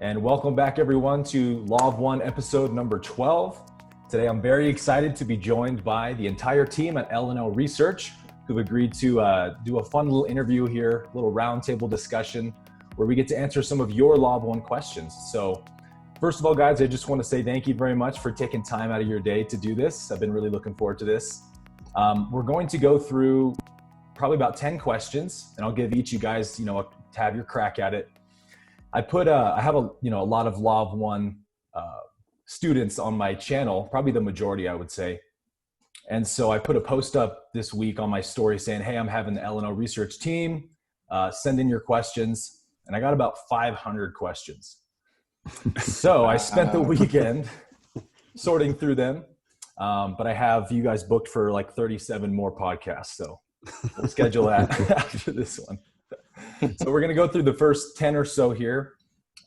And welcome back everyone to Law of One episode number 12. Today I'm very excited to be joined by the entire team at LLRESEARCH who've agreed to do a fun little interview here, a little roundtable discussion where we get to answer some of your Law of One questions. So first of all, guys, I just want to say thank you very much for taking time out of your day to do this. I've been really looking forward to this. We're going to go through probably about 10 questions, and I'll give each of you guys, to have your crack at it. I have a lot of Law of One students on my channel, probably the majority, I would say. And so I put a post up this week on my story saying, hey, I'm having the LLRESEARCH team, send in your questions. And I got about 500 questions. So I spent the weekend sorting through them. But I have you guys booked for like 37 more podcasts. So we'll schedule that after this one. So we're going to go through the first 10 or so here.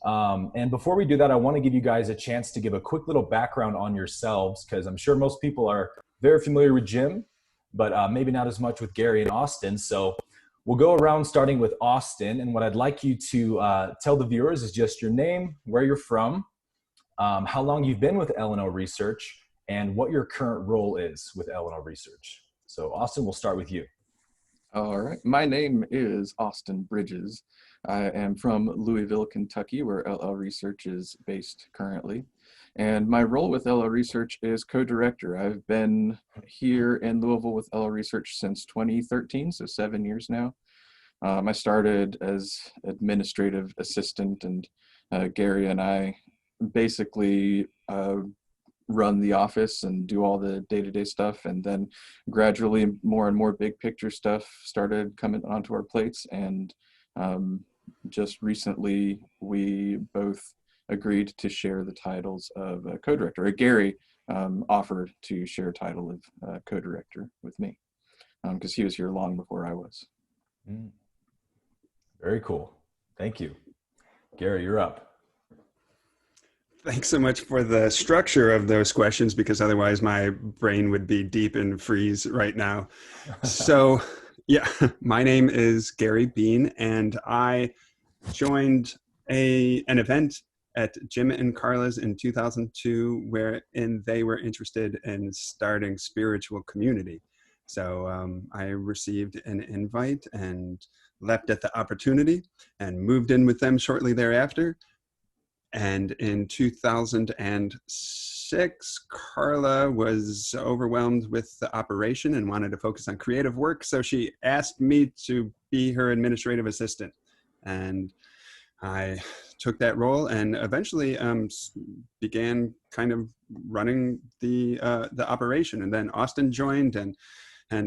And before we do that, I want to give you guys a chance to give a quick little background on yourselves, because I'm sure most people are very familiar with Jim, but maybe not as much with Gary and Austin. So we'll go around starting with Austin. And what I'd like you to tell the viewers is just your name, where you're from, how long you've been with LLRESEARCH, and what your current role is with LLRESEARCH. So Austin, we'll start with you. All right. My name is Austin Bridges. I am from Louisville, Kentucky, where LLRESEARCH is based currently. And my role with LLRESEARCH is co-director. I've been here in Louisville with LLRESEARCH since 2013, so 7 years now. I started as administrative assistant, and Gary and I basically run the office and do all the day-to-day stuff, and then gradually more and more big picture stuff started coming onto our plates. And just recently we both agreed to share the titles of co-director. Gary offered to share title of co-director with me because he was here long before I was. Very cool. Thank you. Gary, you're up. Thanks so much for the structure of those questions, because otherwise my brain would be deep in freeze right now. So yeah, my name is Gary Bean, and I joined an event at Jim and Carla's in 2002, wherein they were interested in starting spiritual community. So I received an invite and leapt at the opportunity and moved in with them shortly thereafter. And in 2006, Carla was overwhelmed with the operation and wanted to focus on creative work. So she asked me to be her administrative assistant. And I took that role and eventually began kind of running the operation. And then Austin joined, and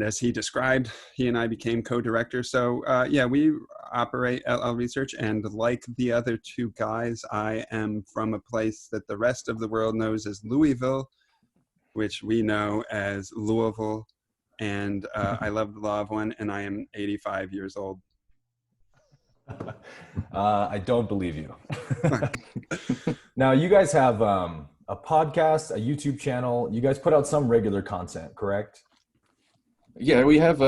as he described, he and I became co-directors. So yeah, we operate LLRESEARCH, and like the other two guys, I am from a place that the rest of the world knows as Louisville, which we know as Louisville. And I love the Law of One, and I am 85 years old. I don't believe you. Now, you guys have a podcast, a YouTube channel. You guys put out some regular content, correct? Yeah, we have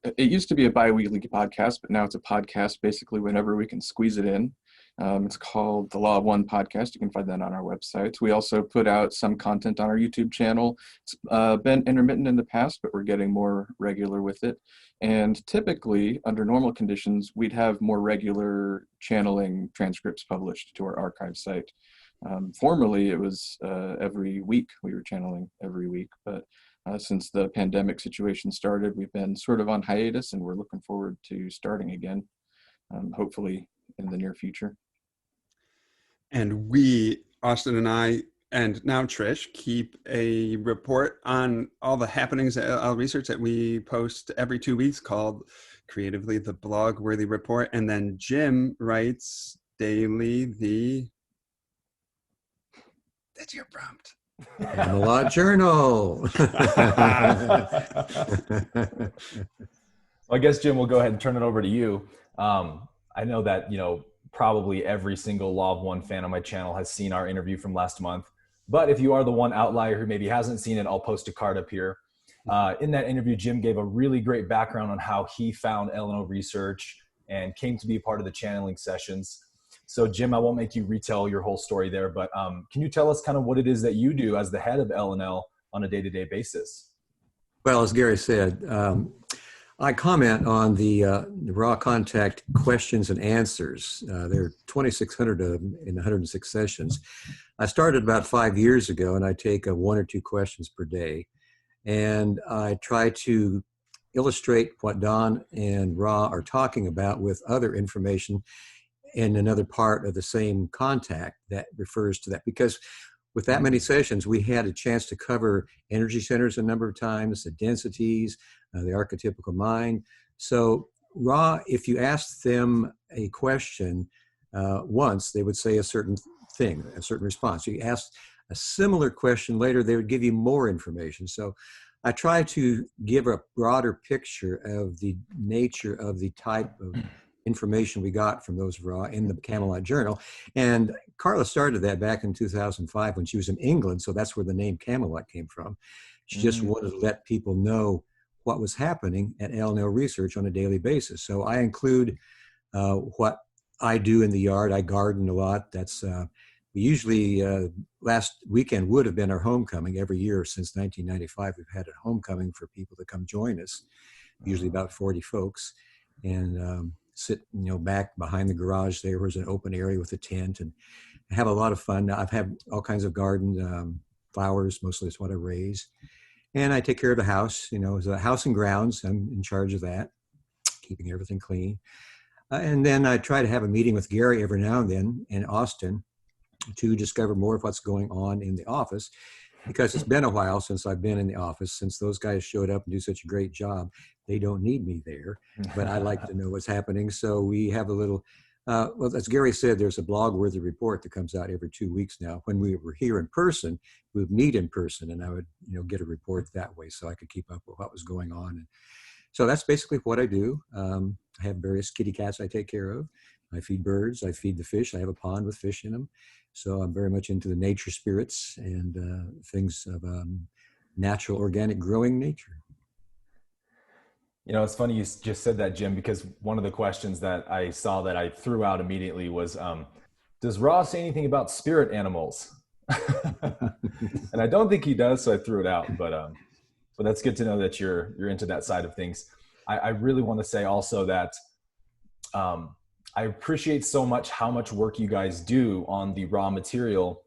it used to be a bi-weekly podcast, but now it's a podcast basically whenever we can squeeze it in. It's called the Law of One Podcast. You can find that on our website. We also put out some content on our YouTube channel. It's been intermittent in the past, but we're getting more regular with it. And typically, under normal conditions, we'd have more regular channeling transcripts published to our archive site. Formerly, it was every week. We were channeling every week, but since the pandemic situation started, we've been sort of on hiatus, and we're looking forward to starting again, hopefully in the near future. And we, Austin and I, and now Trish, keep a report on all the happenings at LLRESEARCH that we post every 2 weeks, called creatively the Blog Worthy Report. And then Jim writes daily that's your prompt. Camelot Journal. Well, I guess, Jim, we'll go ahead and turn it over to you. I know that, probably every single Law of One fan on my channel has seen our interview from last month. But if you are the one outlier who maybe hasn't seen it, I'll post a card up here. In that interview, Jim gave a really great background on how he found LLRESEARCH and came to be a part of the channeling sessions. So Jim, I won't make you retell your whole story there, but can you tell us kind of what it is that you do as the head of LNL on a day-to-day basis? Well, as Gary said, I comment on the raw contact questions and answers. There are 2,600 of them in 106 sessions. I started about 5 years ago, and I take 1 or 2 questions per day. And I try to illustrate what Don and Ra are talking about with other information in another part of the same contact that refers to that. Because with that many sessions, we had a chance to cover energy centers a number of times, the densities, the archetypical mind. So Ra, if you asked them a question once, they would say a certain thing, a certain response. You asked a similar question later, they would give you more information. So I try to give a broader picture of the nature of the type of information we got from those raw in the Camelot Journal. And Carla started that back in 2005 when she was in England. So that's where the name Camelot came from. She just wanted to let people know what was happening at LNL Research on a daily basis. So I include what I do in the yard. I garden a lot. That's usually last weekend would have been our homecoming. Every year since 1995, we've had a homecoming for people to come join us, usually about 40 folks. And sit, back behind the garage. There was an open area with a tent, and I have a lot of fun. I've had all kinds of garden flowers, mostly is what I raise. And I take care of the house, as a house and grounds. I'm in charge of that, keeping everything clean. And then I try to have a meeting with Gary every now and then in Austin to discover more of what's going on in the office, because it's been a while since I've been in the office, since those guys showed up and do such a great job. They don't need me there, but I like to know what's happening. So we have a little, well, as Gary said, there's a blog-worthy report that comes out every 2 weeks now. When we were here in person, we would meet in person, and I would, get a report that way so I could keep up with what was going on. And so that's basically what I do. I have various kitty cats I take care of. I feed birds, I feed the fish. I have a pond with fish in them. So I'm very much into the nature spirits and things of natural, organic, growing nature. It's funny you just said that, Jim, because one of the questions that I saw that I threw out immediately was, does Ra say anything about spirit animals? And I don't think he does, so I threw it out. But that's good to know that you're into that side of things. I really want to say also that I appreciate so much how much work you guys do on the raw material.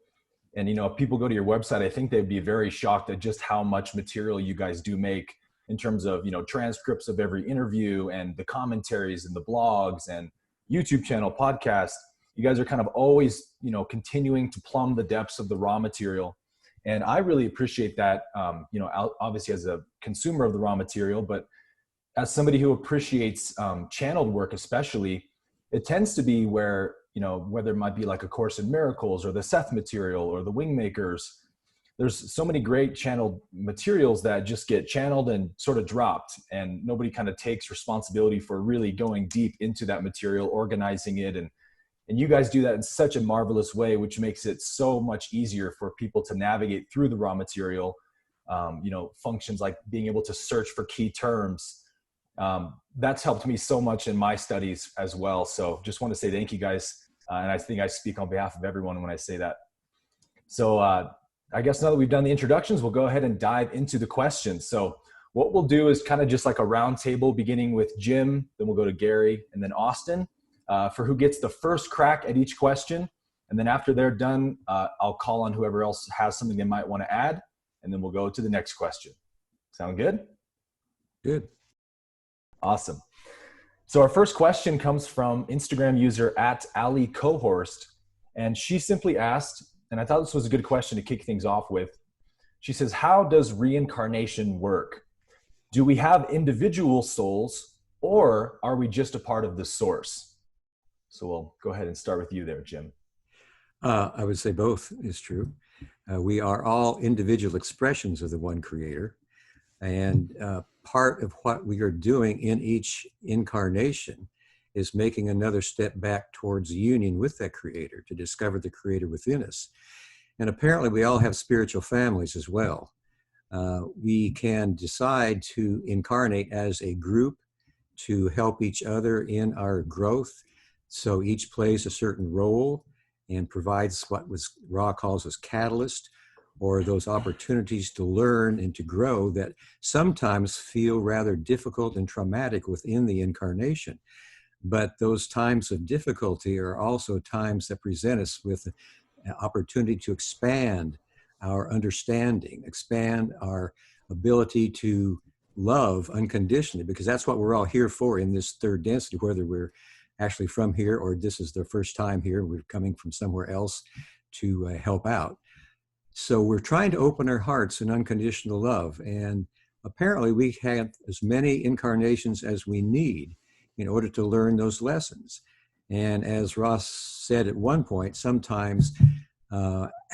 And, if people go to your website, I think they'd be very shocked at just how much material you guys do make in terms of, transcripts of every interview and the commentaries and the blogs and YouTube channel, podcast. You guys are kind of always, continuing to plumb the depths of the raw material. And I really appreciate that, obviously as a consumer of the raw material, but as somebody who appreciates channeled work, especially, it tends to be where, whether it might be like A Course in Miracles or the Seth material or the Wingmakers, there's so many great channeled materials that just get channeled and sort of dropped, and nobody kind of takes responsibility for really going deep into that material, organizing it. And you guys do that in such a marvelous way, which makes it so much easier for people to navigate through the raw material. Functions like being able to search for key terms. That's helped me so much in my studies as well. So just want to say thank you guys. And I think I speak on behalf of everyone when I say that. So I guess now that we've done the introductions, we'll go ahead and dive into the questions. So what we'll do is kind of just like a round table, beginning with Jim, then we'll go to Gary, and then Austin, for who gets the first crack at each question. And then after they're done, I'll call on whoever else has something they might want to add, and then we'll go to the next question. Sound good? Good. Awesome. So our first question comes from Instagram user @Ali_Cohorst, and she simply asked, and I thought this was a good question to kick things off with. She says, how does reincarnation work? Do we have individual souls, or are we just a part of the source? So we'll go ahead and start with you there, Jim. I would say both is true. We are all individual expressions of the one creator. And part of what we are doing in each incarnation is making another step back towards union with that creator, to discover the creator within us. And apparently we all have spiritual families as well. We can decide to incarnate as a group to help each other in our growth, So each plays a certain role and provides what Ra calls as catalyst, or those opportunities to learn and to grow that sometimes feel rather difficult and traumatic within the incarnation. But those times of difficulty are also times that present us with an opportunity to expand our understanding, expand our ability to love unconditionally, because that's what we're all here for in this third density, whether we're actually from here or this is their first time here, we're coming from somewhere else to help out. So we're trying to open our hearts in unconditional love. And apparently we have as many incarnations as we need in order to learn those lessons. And as Ross said at one point, sometimes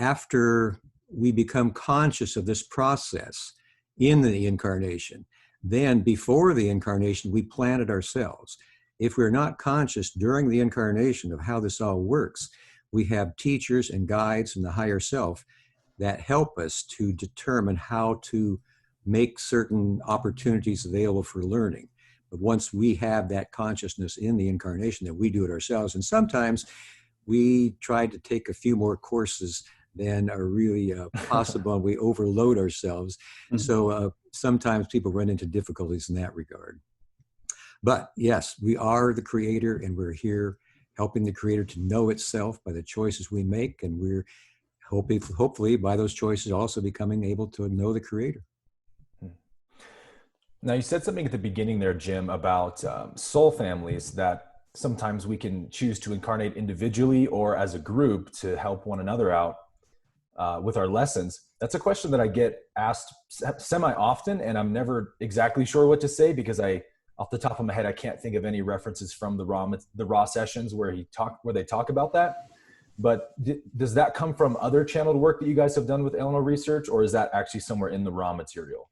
after we become conscious of this process in the incarnation, then before the incarnation, we plan it ourselves. If we're not conscious during the incarnation of how this all works, we have teachers and guides in the higher self that help us to determine how to make certain opportunities available for learning. But once we have that consciousness in the incarnation, then we do it ourselves. And sometimes we try to take a few more courses than are really possible, and we overload ourselves. Mm-hmm. So sometimes people run into difficulties in that regard. But yes, we are the creator, and we're here helping the creator to know itself by the choices we make, and we're hopefully by those choices also becoming able to know the creator. Now, you said something at the beginning there, Jim, about soul families, that sometimes we can choose to incarnate individually or as a group to help one another out with our lessons. That's a question that I get asked semi-often, and I'm never exactly sure what to say because off the top of my head, I can't think of any references from the raw sessions where they talk about that. But does that come from other channeled work that you guys have done with LLRESEARCH, or is that actually somewhere in the raw material?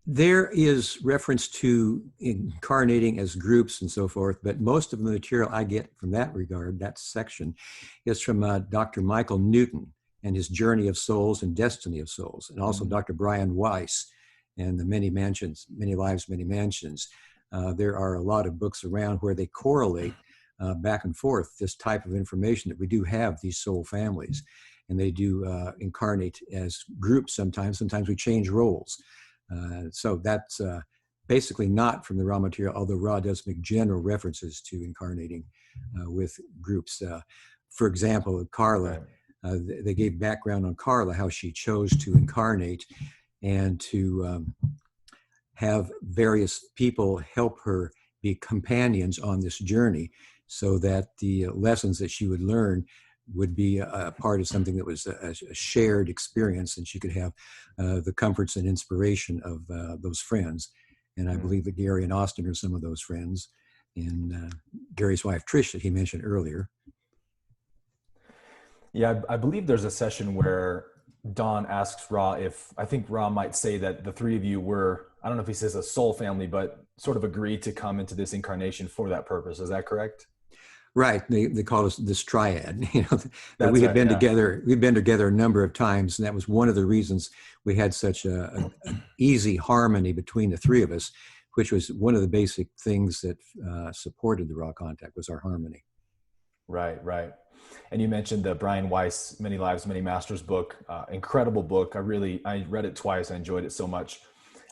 There is reference to incarnating as groups and so forth, but most of the material I get from that regard, that section, is from Dr. Michael Newton and his Journey of Souls and Destiny of Souls, and also Dr. Brian Weiss and the Many Mansions, Many Lives, Many Mansions. There are a lot of books around where they correlate back and forth this type of information, that we do have these soul families, and they do incarnate as groups sometimes. Sometimes we change roles. So that's basically not from the raw material, although Ra does make general references to incarnating with groups. For example, Carla, they gave background on Carla, how she chose to incarnate and to have various people help her be companions on this journey, so that the lessons that she would learn would be a part of something that was a shared experience, and she could have the comforts and inspiration of those friends. And I believe that Gary and Austin are some of those friends, and Gary's wife, Trish, that he mentioned earlier. Yeah, I believe there's a session where Don asks Ra if, I think Ra might say that the three of you were, I don't know if he says a soul family, but sort of agreed to come into this incarnation for that purpose. Is that correct? Right. They call us this triad, that we had been together. We've been together a number of times, and that was one of the reasons we had such an easy harmony between the three of us, which was one of the basic things that supported the raw contact, was our harmony. Right, right. And you mentioned the Brian Weiss, Many Lives, Many Masters book, incredible book. I read it twice. I enjoyed it so much.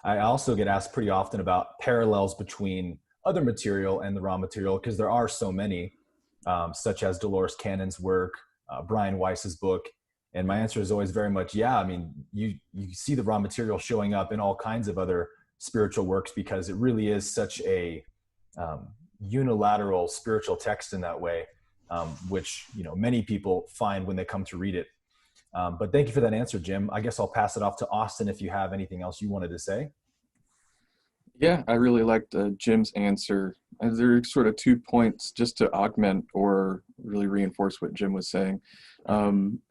I also get asked pretty often about parallels between other material and the raw material, because there are so many. Such as Dolores Cannon's work, Brian Weiss's book. And my answer is always very much, yeah. I mean, you see the raw material showing up in all kinds of other spiritual works, because it really is such a unilateral spiritual text in that way, which, many people find when they come to read it. But thank you for that answer, Jim. I guess I'll pass it off to Austin if you have anything else you wanted to say. Yeah, I really liked Jim's answer. There are sort of 2 points just to augment or really reinforce what Jim was saying.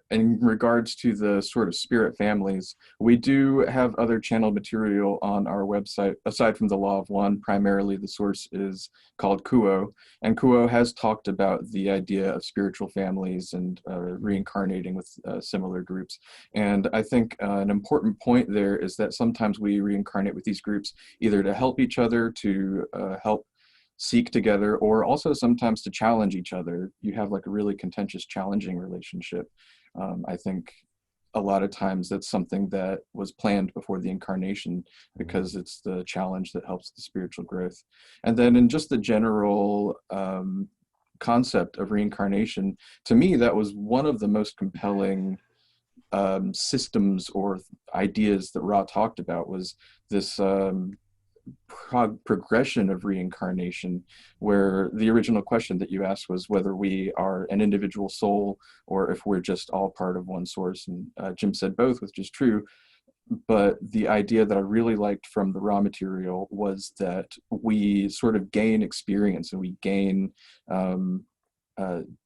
In regards to the sort of spirit families, we do have other channeled material on our website. Aside from the Law of One, primarily the source is called Kuo. And Kuo has talked about the idea of spiritual families and reincarnating with similar groups. And I think an important point there is that sometimes we reincarnate with these groups either to help each other, to help seek together, or also sometimes to challenge each other. You have like a really contentious, challenging relationship. I think a lot of times that's something that was planned before the incarnation, because it's the challenge that helps the spiritual growth. And then in just the general concept of reincarnation, to me, that was one of the most compelling systems or ideas that Ra talked about, was this progression of reincarnation, where the original question that you asked was whether we are an individual soul or if we're just all part of one source. And Jim said both, which is true. But the idea that I really liked from the raw material was that we sort of gain experience, and we gain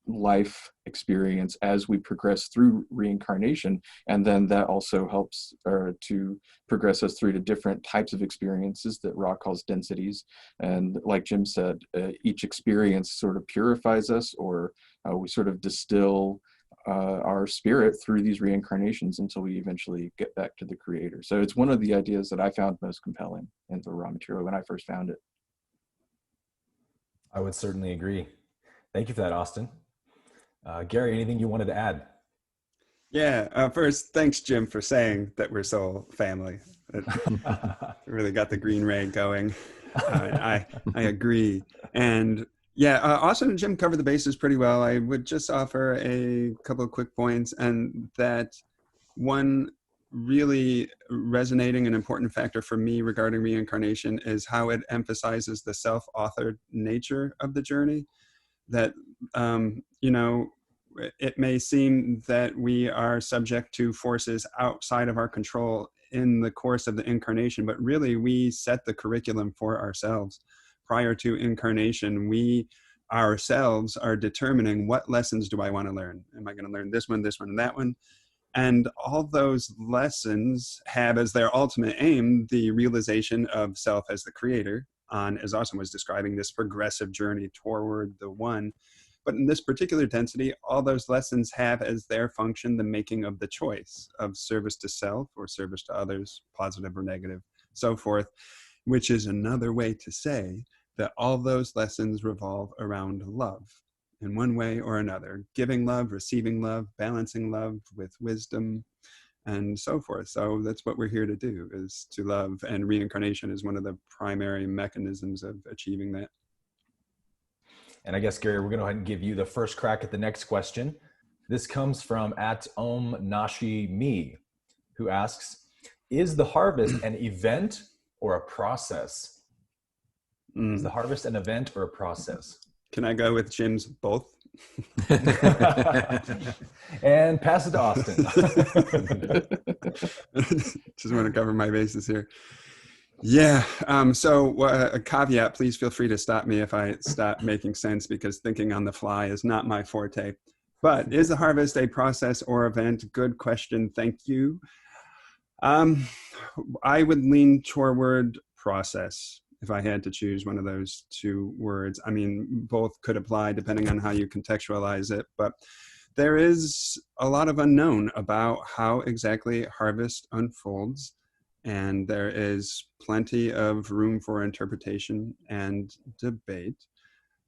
life experience as we progress through reincarnation, and then that also helps to progress us through to different types of experiences that Ra calls densities. And like Jim said, each experience sort of purifies us, or we sort of distill our spirit through these reincarnations until we eventually get back to the Creator. So it's one of the ideas that I found most compelling in the raw material when I first found it. I would certainly agree. Thank you for that, Austin. Gary, anything you wanted to add? Yeah, first, thanks, Jim, for saying that we're soul family. It really got the green ray going. I agree. And yeah, Austin and Jim covered the bases pretty well. I would just offer a couple of quick points, and that one really resonating and important factor for me regarding reincarnation is how it emphasizes the self-authored nature of the journey. That, you know, it may seem that we are subject to forces outside of our control in the course of the incarnation, but really we set the curriculum for ourselves. Prior to incarnation, we ourselves are determining what lessons do I want to learn. Am I going to learn this one, and that one? And all those lessons have as their ultimate aim the realization of self as the creator, on, as Austin was describing, this progressive journey toward the one. But in this particular density, all those lessons have as their function the making of the choice of service to self or service to others, positive or negative, so forth, which is another way to say that all those lessons revolve around love in one way or another, giving love, receiving love, balancing love with wisdom, and so forth. So that's what we're here to do, is to love, and reincarnation is one of the primary mechanisms of achieving that. And I guess, Gary, we're going to go ahead and give you the first crack at the next question. This comes from @OmNashi who asks, is the harvest an event or a process? Is the harvest an event or a process? Can I go with Jim's both? And pass it to Austin. Just want to cover my bases here. Yeah. So a caveat, please feel free to stop me if I stop making sense, because thinking on the fly is not my forte. But is the harvest a process or event? Good question. Thank you. I would lean toward process if I had to choose one of those two words. I mean, both could apply depending on how you contextualize it, but there is a lot of unknown about how exactly harvest unfolds, and there is plenty of room for interpretation and debate.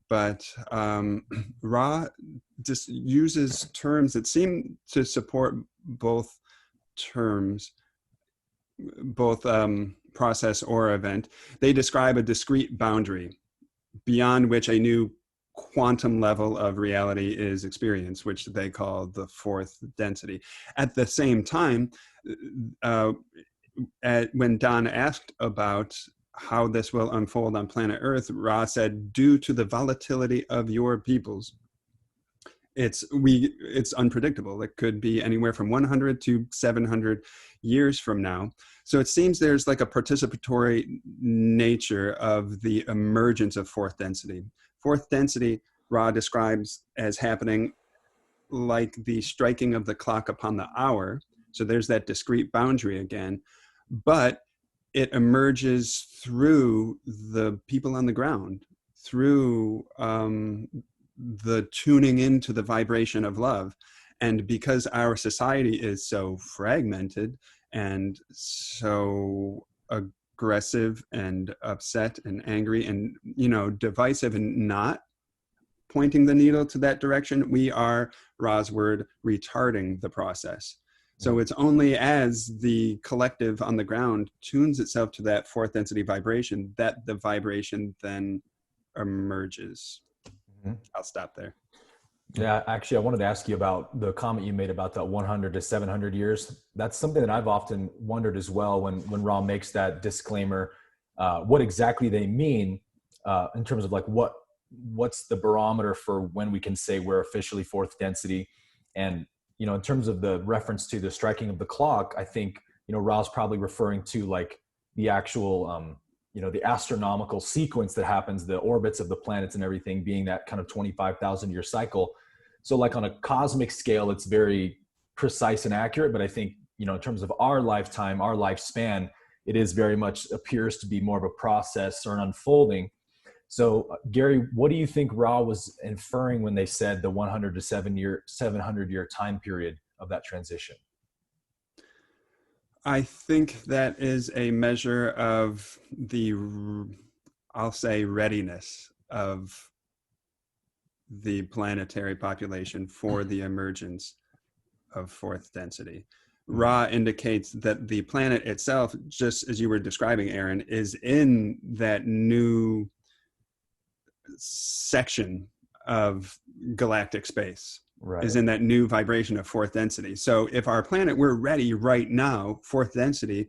But Ra just uses terms that seem to support both terms, both process or event. They describe a discrete boundary beyond which a new quantum level of reality is experienced, which they call the fourth density. At the same time, when Don asked about how this will unfold on planet Earth, Ra said, due to the volatility of your peoples, it's unpredictable. It could be anywhere from 100 to 700 years from now. So it seems there's like a participatory nature of the emergence of fourth density. Fourth density, Ra describes as happening like the striking of the clock upon the hour. So there's that discrete boundary again, but it emerges through the people on the ground, through the tuning into the vibration of love. And because our society is so fragmented and so aggressive and upset and angry and, divisive and not pointing the needle to that direction, we are, Ra's word, retarding the process. So it's only as the collective on the ground tunes itself to that fourth density vibration that the vibration then emerges. I'll stop there. Yeah, actually, I wanted to ask you about the comment you made about that 100 to 700 years. That's something that I've often wondered as well when Ra makes that disclaimer, what exactly they mean in terms of like what's the barometer for when we can say we're officially fourth density. And, in terms of the reference to the striking of the clock, I think, Ra's probably referring to like the actual, the astronomical sequence that happens, the orbits of the planets and everything being that kind of 25,000 year cycle. So like on a cosmic scale, it's very precise and accurate. But I think, in terms of our lifetime, our lifespan, it is very much appears to be more of a process or an unfolding. So Gary, what do you think Ra was inferring when they said the 100 to 700 year time period of that transition? I think that is a measure of the, I'll say, readiness of the planetary population for the emergence of fourth density. Ra indicates that the planet itself, just as you were describing, Aaron, is in that new section of galactic space. Right. Is in that new vibration of fourth density. So if our planet were ready right now, fourth density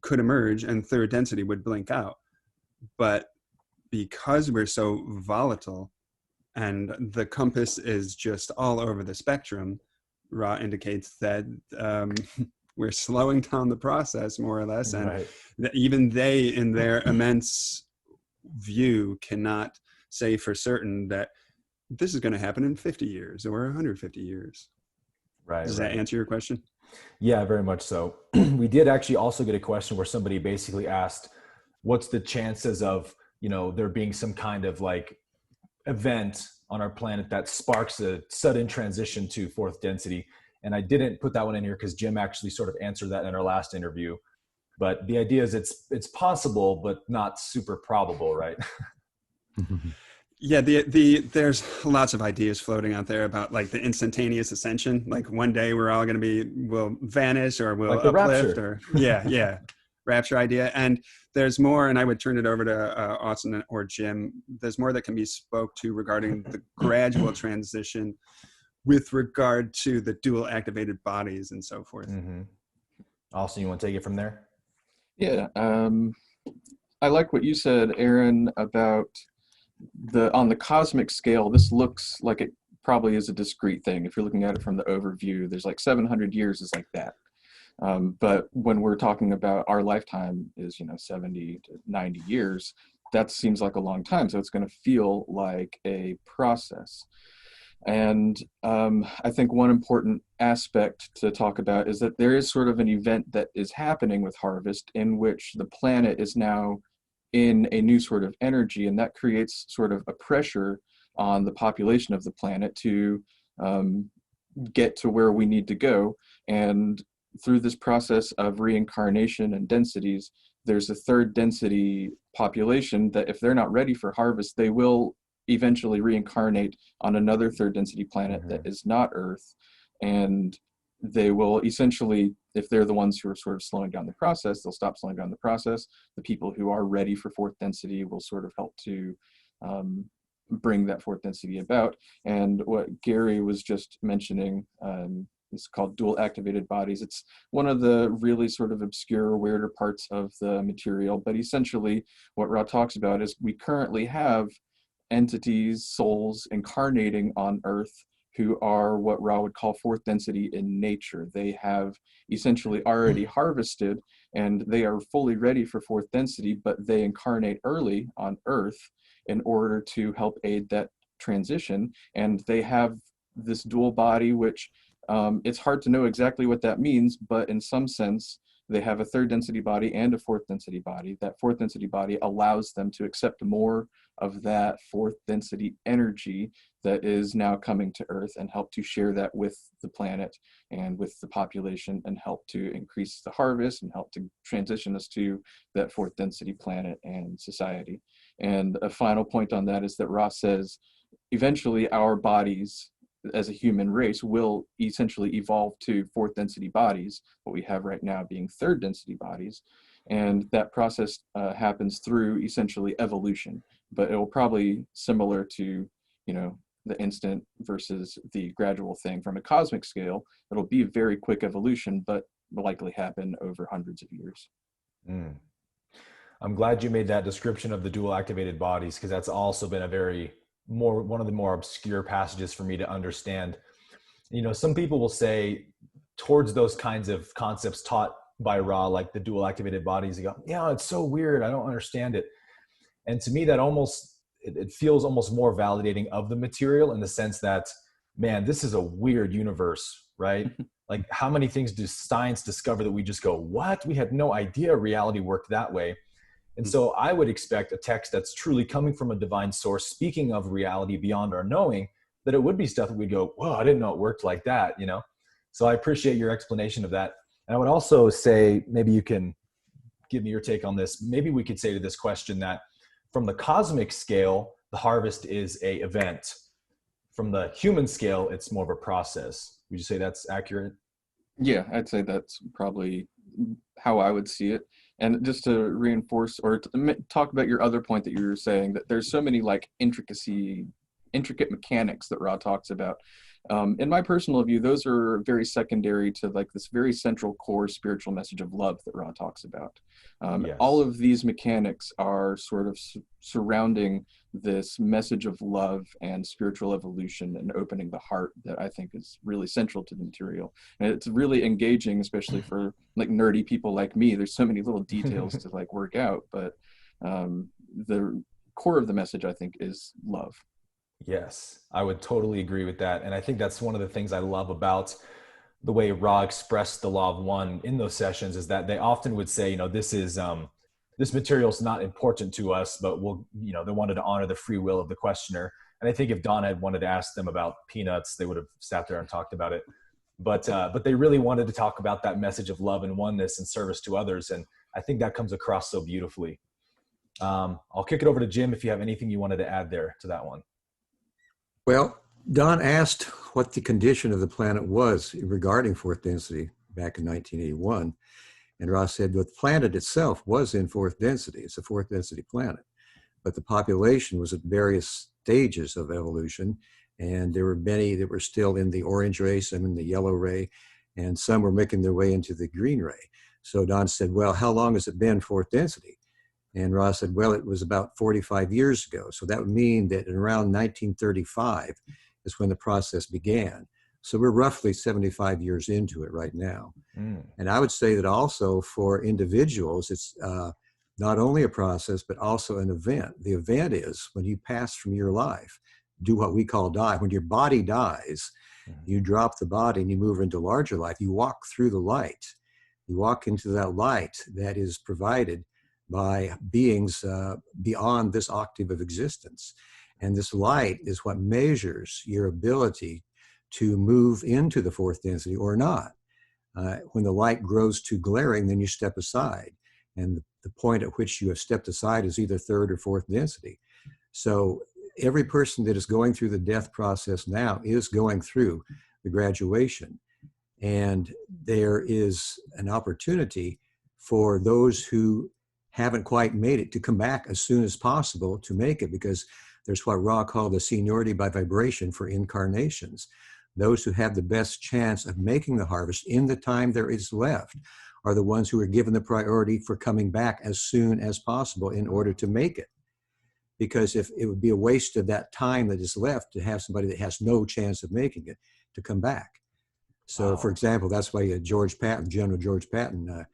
could emerge and third density would blink out. But because we're so volatile and the compass is just all over the spectrum, Ra indicates that we're slowing down the process more or less. And that even they, in their immense view, cannot say for certain that this is going to happen in 50 years or 150 years. Right. Does that answer your question? Yeah, very much so. We did actually also get a question where somebody basically asked, what's the chances of, there being some kind of like event on our planet that sparks a sudden transition to fourth density? And I didn't put that one in here because Jim actually sort of answered that in our last interview. But the idea is it's possible, but not super probable, right? Yeah, there's lots of ideas floating out there about like the instantaneous ascension. Like one day we're all going to we'll vanish or we'll like uplift or rapture idea. And there's more, and I would turn it over to Austin or Jim. There's more that can be spoke to regarding the gradual transition with regard to the dual activated bodies and so forth. Austin, you want to take it from there? Yeah, I like what you said, Aaron, about on the cosmic scale, this looks like it probably is a discrete thing. If you're looking at it from the overview, there's like 700 years is like that. But when we're talking about our lifetime is, 70 to 90 years, that seems like a long time. So it's going to feel like a process. And I think one important aspect to talk about is that there is sort of an event that is happening with harvest in which the planet is now in a new sort of energy, and that creates sort of a pressure on the population of the planet to get to where we need to go. And through this process of reincarnation and densities, there's a third density population that if they're not ready for harvest, they will eventually reincarnate on another third density planet that is not Earth. And they will essentially, if they're the ones who are sort of slowing down the process, they'll stop slowing down the process. The people who are ready for fourth density will sort of help to bring that fourth density about. And what Gary was just mentioning is called dual activated bodies. It's one of the really sort of obscure, weirder parts of the material, but essentially what Ra talks about is we currently have entities, souls incarnating on Earth who are what Ra would call fourth density in nature. They have essentially already harvested and they are fully ready for fourth density, but they incarnate early on Earth in order to help aid that transition. And they have this dual body, which it's hard to know exactly what that means, but in some sense, they have a third density body and a fourth density body. That fourth density body allows them to accept more of that fourth density energy that is now coming to Earth, and help to share that with the planet and with the population, and help to increase the harvest and help to transition us to that fourth density planet and society. And a final point on that is that Ra says eventually our bodies as a human race will essentially evolve to fourth density bodies, what we have right now being third density bodies. And that process happens through essentially evolution, but it will probably similar to, you know, the instant versus the gradual thing from a cosmic scale. It'll be a very quick evolution, but will likely happen over hundreds of years. I'm glad you made that description of the dual activated bodies, because that's also been one of the more obscure passages for me to understand. You know, some people will say towards those kinds of concepts taught by Ra, like the dual activated bodies, they go, yeah, it's so weird, I don't understand it. And to me, that it feels almost more validating of the material, in the sense that, man, this is a weird universe, right? Like, how many things does science discover that we just go, what? We had no idea reality worked that way. And so I would expect a text that's truly coming from a divine source, speaking of reality beyond our knowing, that it would be stuff that we'd go, whoa, I didn't know it worked like that, you know? So I appreciate your explanation of that. And I would also say, maybe you can give me your take on this. Maybe we could say to this question that from the cosmic scale, the harvest is an event. From the human scale, it's more of a process. Would you say that's accurate? Yeah, I'd say that's probably how I would see it. And just to reinforce or to talk about your other point that you were saying, that there's so many like intricate mechanics that Ra talks about. In my personal view, those are very secondary to like this very central core spiritual message of love that Ra talks about. Yes. All of these mechanics are sort of surrounding this message of love and spiritual evolution and opening the heart that I think is really central to the material. And it's really engaging, especially for like nerdy people like me. There's so many little details to like work out, but the core of the message, I think, is love. Yes, I would totally agree with that. And I think that's one of the things I love about the way Ra expressed the law of one in those sessions, is that they often would say, you know, this material is not important to us, but they wanted to honor the free will of the questioner. And I think if Donna had wanted to ask them about peanuts, they would have sat there and talked about it. But they really wanted to talk about that message of love and oneness and service to others. And I think that comes across so beautifully. I'll kick it over to Jim if you have anything you wanted to add there to that one. Well, Don asked what the condition of the planet was regarding fourth density back in 1981. And Ross said, well, the planet itself was in fourth density. It's a fourth density planet. But the population was at various stages of evolution. And there were many that were still in the orange ray, some in the yellow ray, and some were making their way into the green ray. So Don said, well, how long has it been fourth density? And Ross said, well, it was about 45 years ago. So that would mean that in around 1935 is when the process began. So we're roughly 75 years into it right now. And I would say that also for individuals, it's not only a process, but also an event. The event is when you pass from your life, do what we call die. When your body dies, you drop the body and you move into larger life. You walk through the light. You walk into that light that is provided by beings beyond this octave of existence. And this light is what measures your ability to move into the fourth density or not. When the light grows too glaring, then you step aside. And the point at which you have stepped aside is either third or fourth density. So every person that is going through the death process now is going through the graduation. And there is an opportunity for those who haven't quite made it to come back as soon as possible to make it, because there's what Ra called the seniority by vibration for incarnations. Those who have the best chance of making the harvest in the time there is left are the ones who are given the priority for coming back as soon as possible in order to make it. Because if it would be a waste of that time that is left to have somebody that has no chance of making it to come back. So, wow. For example, that's why General George Patton,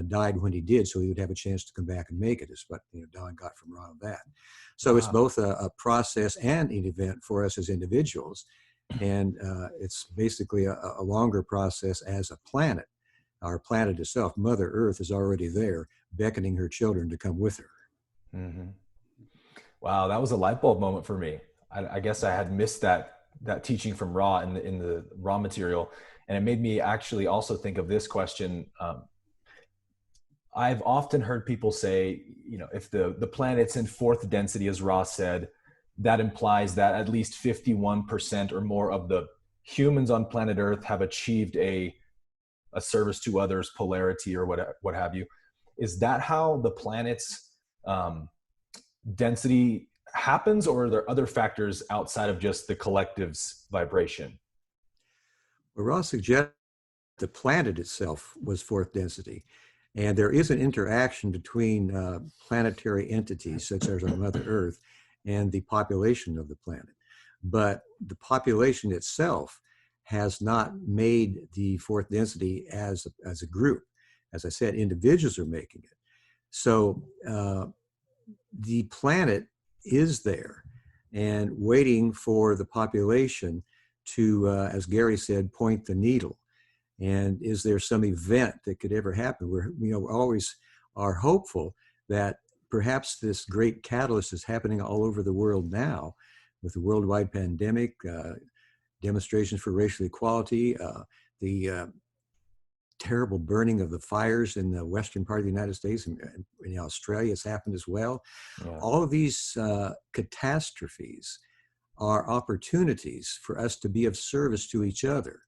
died when he did, so he would have a chance to come back and make it, is what Don got from Ron of that. So wow. It's both a process and an event for us as individuals, and it's basically a longer process as a planet. our planet itself, Mother Earth, is already there, beckoning her children to come with her. Mm-hmm. Wow, that was a light bulb moment for me. I guess I had missed that teaching from Ra in the raw material, and it made me actually also think of this question. I've often heard people say, if the planet's in fourth density, as Ra said, that implies that at least 51% or more of the humans on planet Earth have achieved a service to others, polarity, or what have you. Is that how the planet's density happens, or are there other factors outside of just the collective's vibration? Well, Ross suggests the planet itself was fourth density, and there is an interaction between planetary entities such as our Mother Earth and the population of the planet. But the population itself has not made the fourth density as a group. As I said, individuals are making it. So the planet is there and waiting for the population to, as Gary said, point the needle. And is there some event that could ever happen? We always are hopeful that perhaps this great catalyst is happening all over the world now with the worldwide pandemic, demonstrations for racial equality, the terrible burning of the fires in the western part of the United States, and in Australia has happened as well. Yeah. All of these catastrophes are opportunities for us to be of service to each other.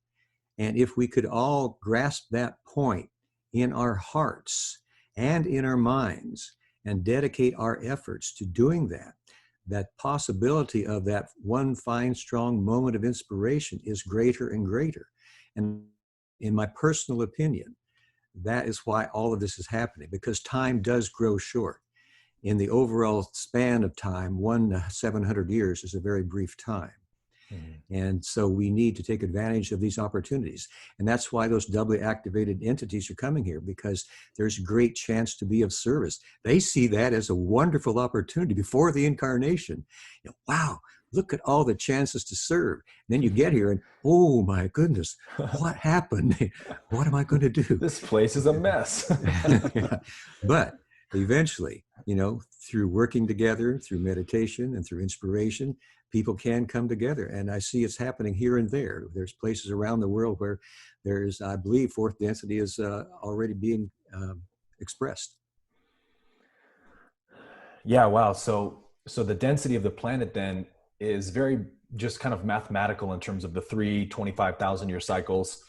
And if we could all grasp that point in our hearts and in our minds and dedicate our efforts to doing that, that possibility of that one fine, strong moment of inspiration is greater and greater. And in my personal opinion, that is why all of this is happening, because time does grow short. In the overall span of time, 700 years is a very brief time. Mm-hmm. And so we need to take advantage of these opportunities. And that's why those doubly activated entities are coming here, because there's a great chance to be of service. They see that as a wonderful opportunity before the incarnation. Wow, look at all the chances to serve. And then you get here and, oh my goodness, what happened? What am I going to do? This place is a mess. Yeah. But eventually, through working together, through meditation and through inspiration, people can come together. And I see it's happening here and there. There's places around the world where there's, I believe, fourth density is already being expressed. Yeah, wow. So the density of the planet then is very just kind of mathematical in terms of the 25,000 year cycles.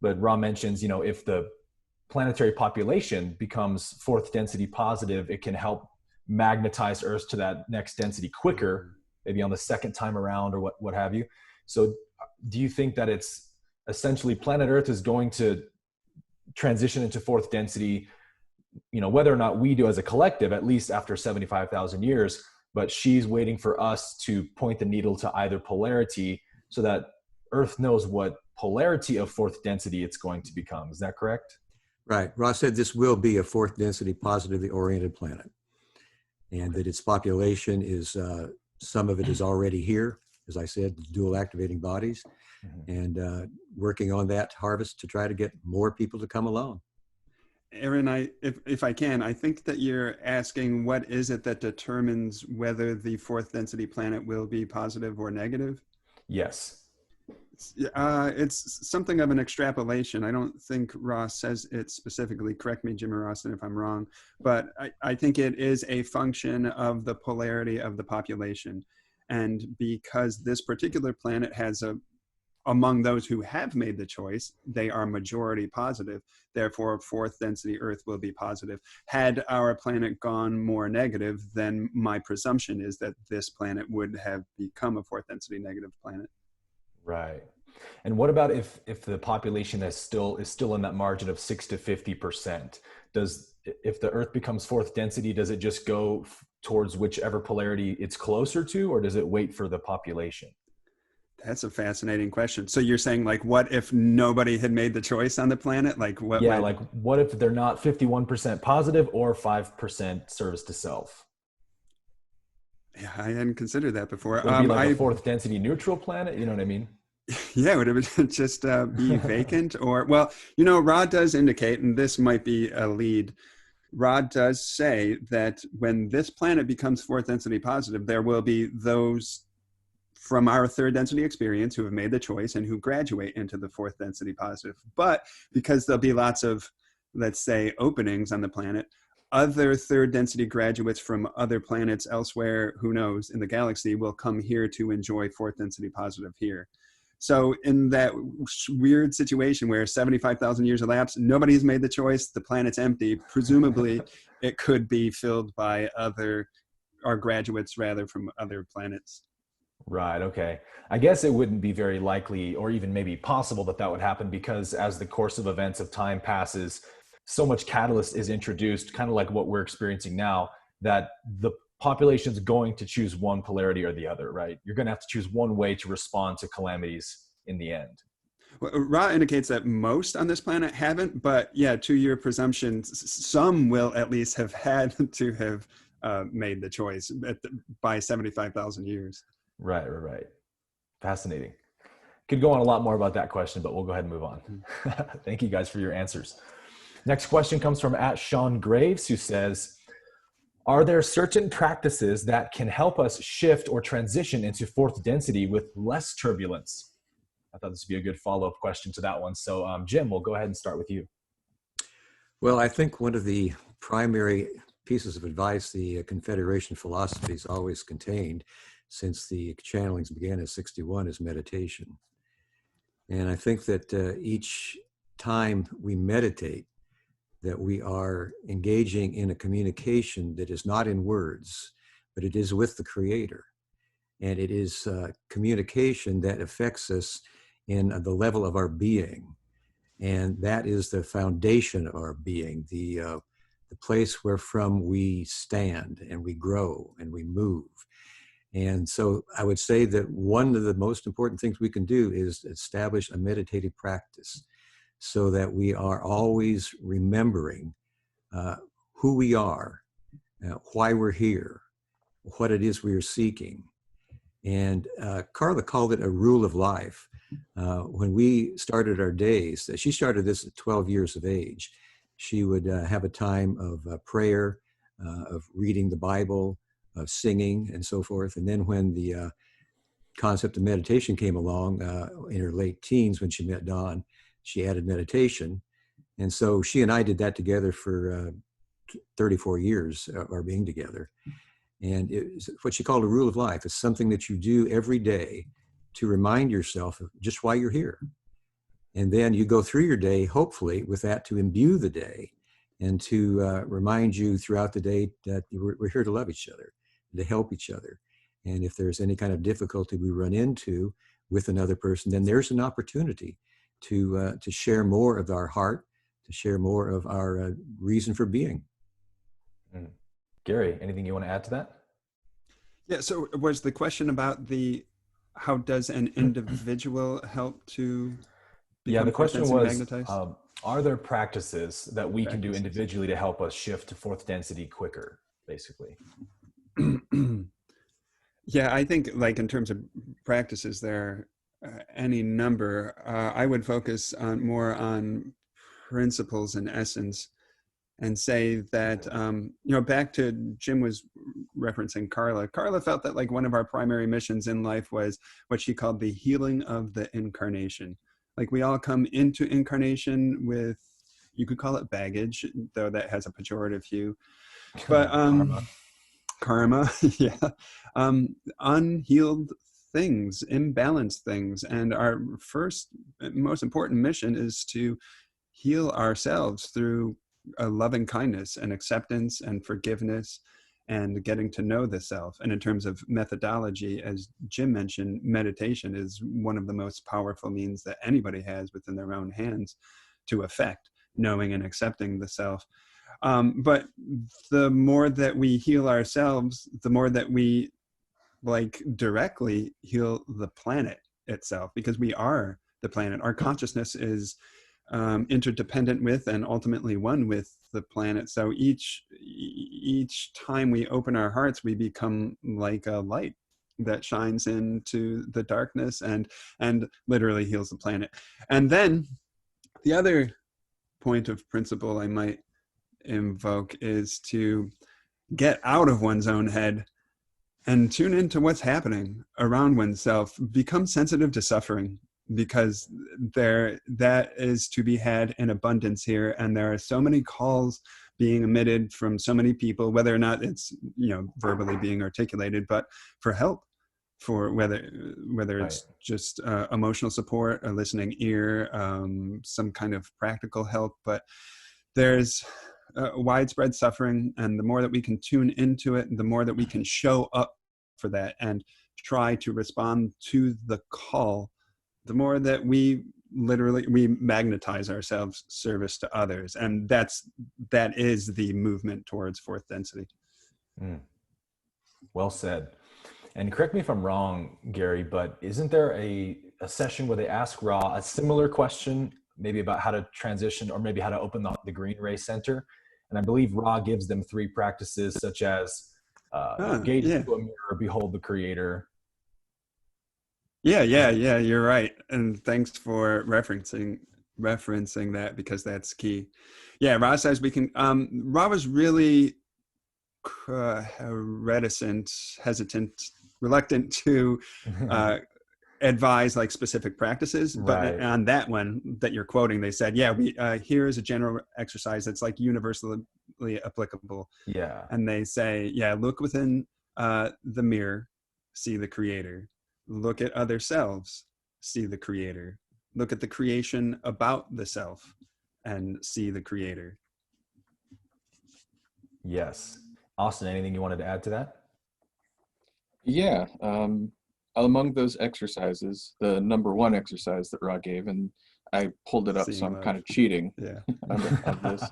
But Ra mentions, if the planetary population becomes fourth density positive, it can help magnetize Earth to that next density quicker, maybe on the second time around or what have you. So do you think that it's essentially planet Earth is going to transition into fourth density, whether or not we do as a collective, at least after 75,000 years, but she's waiting for us to point the needle to either polarity so that Earth knows what polarity of fourth density it's going to become. Is that correct? Right. Ross said this will be a fourth density positively oriented planet, and that its population is, some of it is already here, as I said, dual activating bodies, and working on that harvest to try to get more people to come along. Aaron, if I can, I think that you're asking what is it that determines whether the fourth density planet will be positive or negative? Yes. It's something of an extrapolation. I don't think Ross says it specifically. Correct me, Jim or Austin, if I'm wrong. But I think it is a function of the polarity of the population. And because this particular planet has among those who have made the choice, they are majority positive. Therefore, fourth density Earth will be positive. Had our planet gone more negative, then my presumption is that this planet would have become a fourth density negative planet. Right. And what about if the population is still in that margin of 6 to 50%? If the Earth becomes fourth density, does it just go towards whichever polarity it's closer to, or does it wait for the population? That's a fascinating question. So you're saying, like, what if nobody had made the choice on the planet? Like what? Yeah, like what if they're not 51% positive or 5% service to self? Yeah, I hadn't considered that before. Would it be like a fourth density neutral planet? You know what I mean? Yeah, would it just be vacant? Or, well, Ra does indicate, and this might be a lead, Ra does say that when this planet becomes fourth density positive, there will be those from our third density experience who have made the choice and who graduate into the fourth density positive. But because there'll be lots of, let's say, openings on the planet, other third density graduates from other planets elsewhere, who knows, in the galaxy will come here to enjoy fourth density positive here. So in that weird situation where 75,000 years elapsed, nobody's made the choice, the planet's empty, presumably it could be filled by or graduates rather from other planets. Right. Okay. I guess it wouldn't be very likely or even maybe possible that that would happen, because as the course of events of time passes, so much catalyst is introduced, kind of like what we're experiencing now, that the population's going to choose one polarity or the other, right? You're going to have to choose one way to respond to calamities in the end. Well, Ra indicates that most on this planet haven't, but yeah, to your presumption, some will at least have had to have made the choice by 75,000 years. Right. Fascinating. Could go on a lot more about that question, but we'll go ahead and move on. Thank you guys for your answers. Next question comes from @Sean Graves, who says, are there certain practices that can help us shift or transition into fourth density with less turbulence? I thought this would be a good follow-up question to that one. So Jim, we'll go ahead and start with you. Well, I think one of the primary pieces of advice the Confederation philosophies always contained since the channelings began in 61 is meditation. And I think that each time we meditate, that we are engaging in a communication that is not in words, but it is with the Creator. And it is communication that affects us in the level of our being. And that is the foundation of our being, the place where from we stand and we grow and we move. And so I would say that one of the most important things we can do is establish a meditative practice, so that we are always remembering who we are, why we're here, what it is we are seeking. And Carla called it a rule of life. When we started our days, she started this at 12 years of age. She would have a time of prayer, of reading the Bible, of singing, and so forth. And then when the concept of meditation came along in her late teens, when she met Don, she added meditation. And so she and I did that together for 34 years of our being together. And it's what she called a rule of life. It's something that you do every day to remind yourself of just why you're here. And then you go through your day, hopefully, with that to imbue the day and to remind you throughout the day that we're here to love each other, to help each other. And if there's any kind of difficulty we run into with another person, then there's an opportunity to share more of our heart, to share more of our reason for being. Gary, anything you want to add to that? Yeah, so was the question about how does an individual help to become the question was, magnetized? Are there practices that we can do individually to help us shift to fourth density quicker, basically? Yeah, I think like in terms of practices, there are any number. I would focus more on principles and essence, and say that, back to Jim was referencing Carla. Carla felt that like one of our primary missions in life was what she called the healing of the incarnation. Like we all come into incarnation with, you could call it baggage, though that has a pejorative hue, but karma, yeah, unhealed things, imbalanced things. And our first, most important mission is to heal ourselves through a loving kindness and acceptance and forgiveness and getting to know the self. And in terms of methodology, as Jim mentioned, meditation is one of the most powerful means that anybody has within their own hands to affect knowing and accepting the self. But the more that we heal ourselves, the more that we like directly heal the planet itself, because we are the planet. Our consciousness is interdependent with and ultimately one with the planet. So each time we open our hearts, we become like a light that shines into the darkness and literally heals the planet. And then the other point of principle I might invoke is to get out of one's own head and tune into what's happening around oneself. Become sensitive to suffering, because that is to be had in abundance here, and there are so many calls being emitted from so many people, whether or not it's verbally being articulated, but for help, for whether it's just emotional support, a listening ear, some kind of practical help. But there's widespread suffering, and the more that we can tune into it, the more that we can show up for that and try to respond to the call, the more that we magnetize ourselves service to others. And that is the movement towards fourth density. Well said. And correct me if I'm wrong, Gary, but isn't there a session where they ask Ra a similar question, maybe about how to transition or maybe how to open the Green Ray Center? And I believe Ra gives them 3 practices, such as gaze into a mirror, behold the creator. Yeah, you're right. And thanks for referencing that, because that's key. Yeah, Ra says we can, Ra was really reluctant to advise like specific practices, but on that one that you're quoting, they said, here is a general exercise that's like universally applicable. Yeah. And they say, look within the mirror, see the creator. Look at other selves, see the creator. Look at the creation about the self and see the creator. Yes. Austin, anything you wanted to add to that? Yeah. Among those exercises, the number 1 exercise that Ra gave, and I pulled it up, so I'm kind of cheating on this.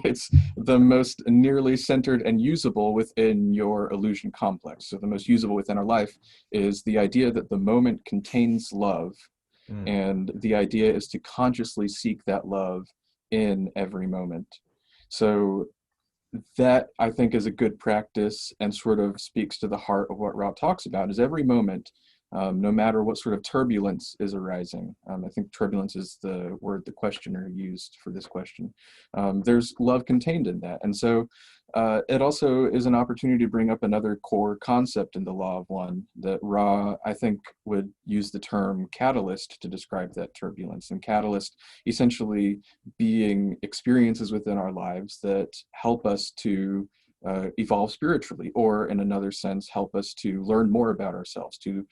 It's the most nearly centered and usable within your illusion complex. So the most usable within our life is the idea that the moment contains love. And the idea is to consciously seek that love in every moment. So that, I think, is a good practice and sort of speaks to the heart of what Ra talks about, is every moment, no matter what sort of turbulence is arising. I think turbulence is the word the questioner used for this question. There's love contained in that. And so it also is an opportunity to bring up another core concept in the Law of One that Ra, I think, would use the term catalyst to describe that turbulence. And catalyst essentially being experiences within our lives that help us to evolve spiritually, or in another sense, help us to learn more about ourselves, to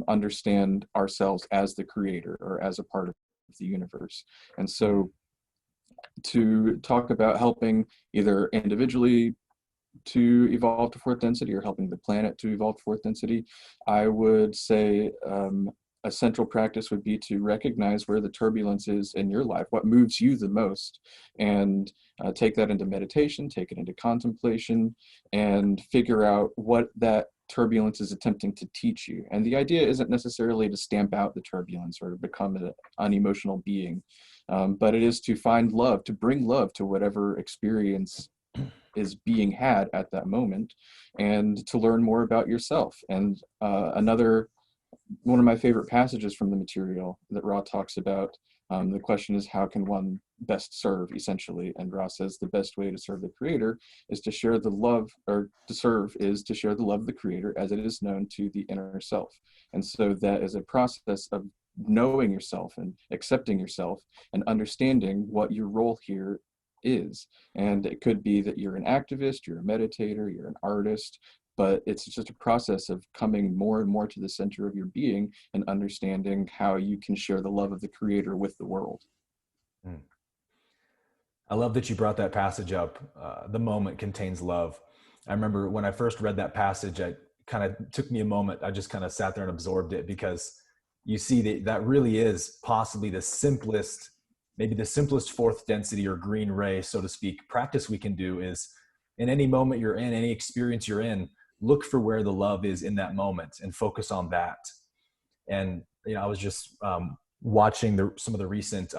understand ourselves as the creator or as a part of the universe. And so to talk about helping either individually to evolve to fourth density or helping the planet to evolve to fourth density, I would say a central practice would be to recognize where the turbulence is in your life, what moves you the most, and take that into meditation, take it into contemplation, and figure out what that turbulence is attempting to teach you. And the idea isn't necessarily to stamp out the turbulence or to become an unemotional being, but it is to find love, to bring love to whatever experience is being had at that moment, and to learn more about yourself. And one of my favorite passages from the material that Ra talks about, the question is, how can one best serve, essentially? And Ra says the best way to serve the creator is to share the love, or to serve is to share the love of the creator as it is known to the inner self. And so that is a process of knowing yourself and accepting yourself and understanding what your role here is. And it could be that you're an activist, you're a meditator, you're an artist, but it's just a process of coming more and more to the center of your being and understanding how you can share the love of the creator with the world. I love that you brought that passage up. The moment contains love. I remember when I first read that passage, it kind of took me a moment. I just kind of sat there and absorbed it, because you see that really is possibly the simplest, maybe the simplest fourth density or green ray, so to speak, practice we can do is, in any moment you're in, any experience you're in, look for where the love is in that moment and focus on that. And I was just watching some of the recent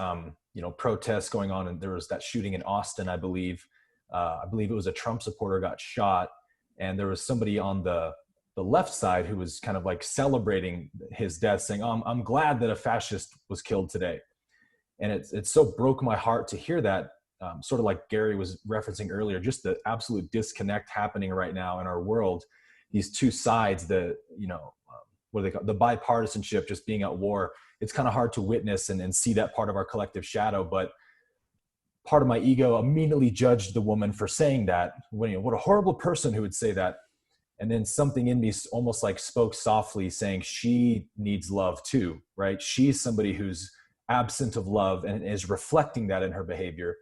protests going on, and there was that shooting in Austin, I believe it was a Trump supporter got shot, and there was somebody on the the left side who was kind of like celebrating his death, saying, "Oh, I'm glad that a fascist was killed today." And it so broke my heart to hear that, sort of like Gary was referencing earlier, just the absolute disconnect happening right now in our world. These two sides, what do they call it? The bipartisanship, just being at war. It's kind of hard to witness and see that part of our collective shadow. But part of my ego immediately judged the woman for saying that. What a horrible person who would say that. And then something in me almost like spoke softly, saying she needs love too, right? She's somebody who's absent of love and is reflecting that in her behavior.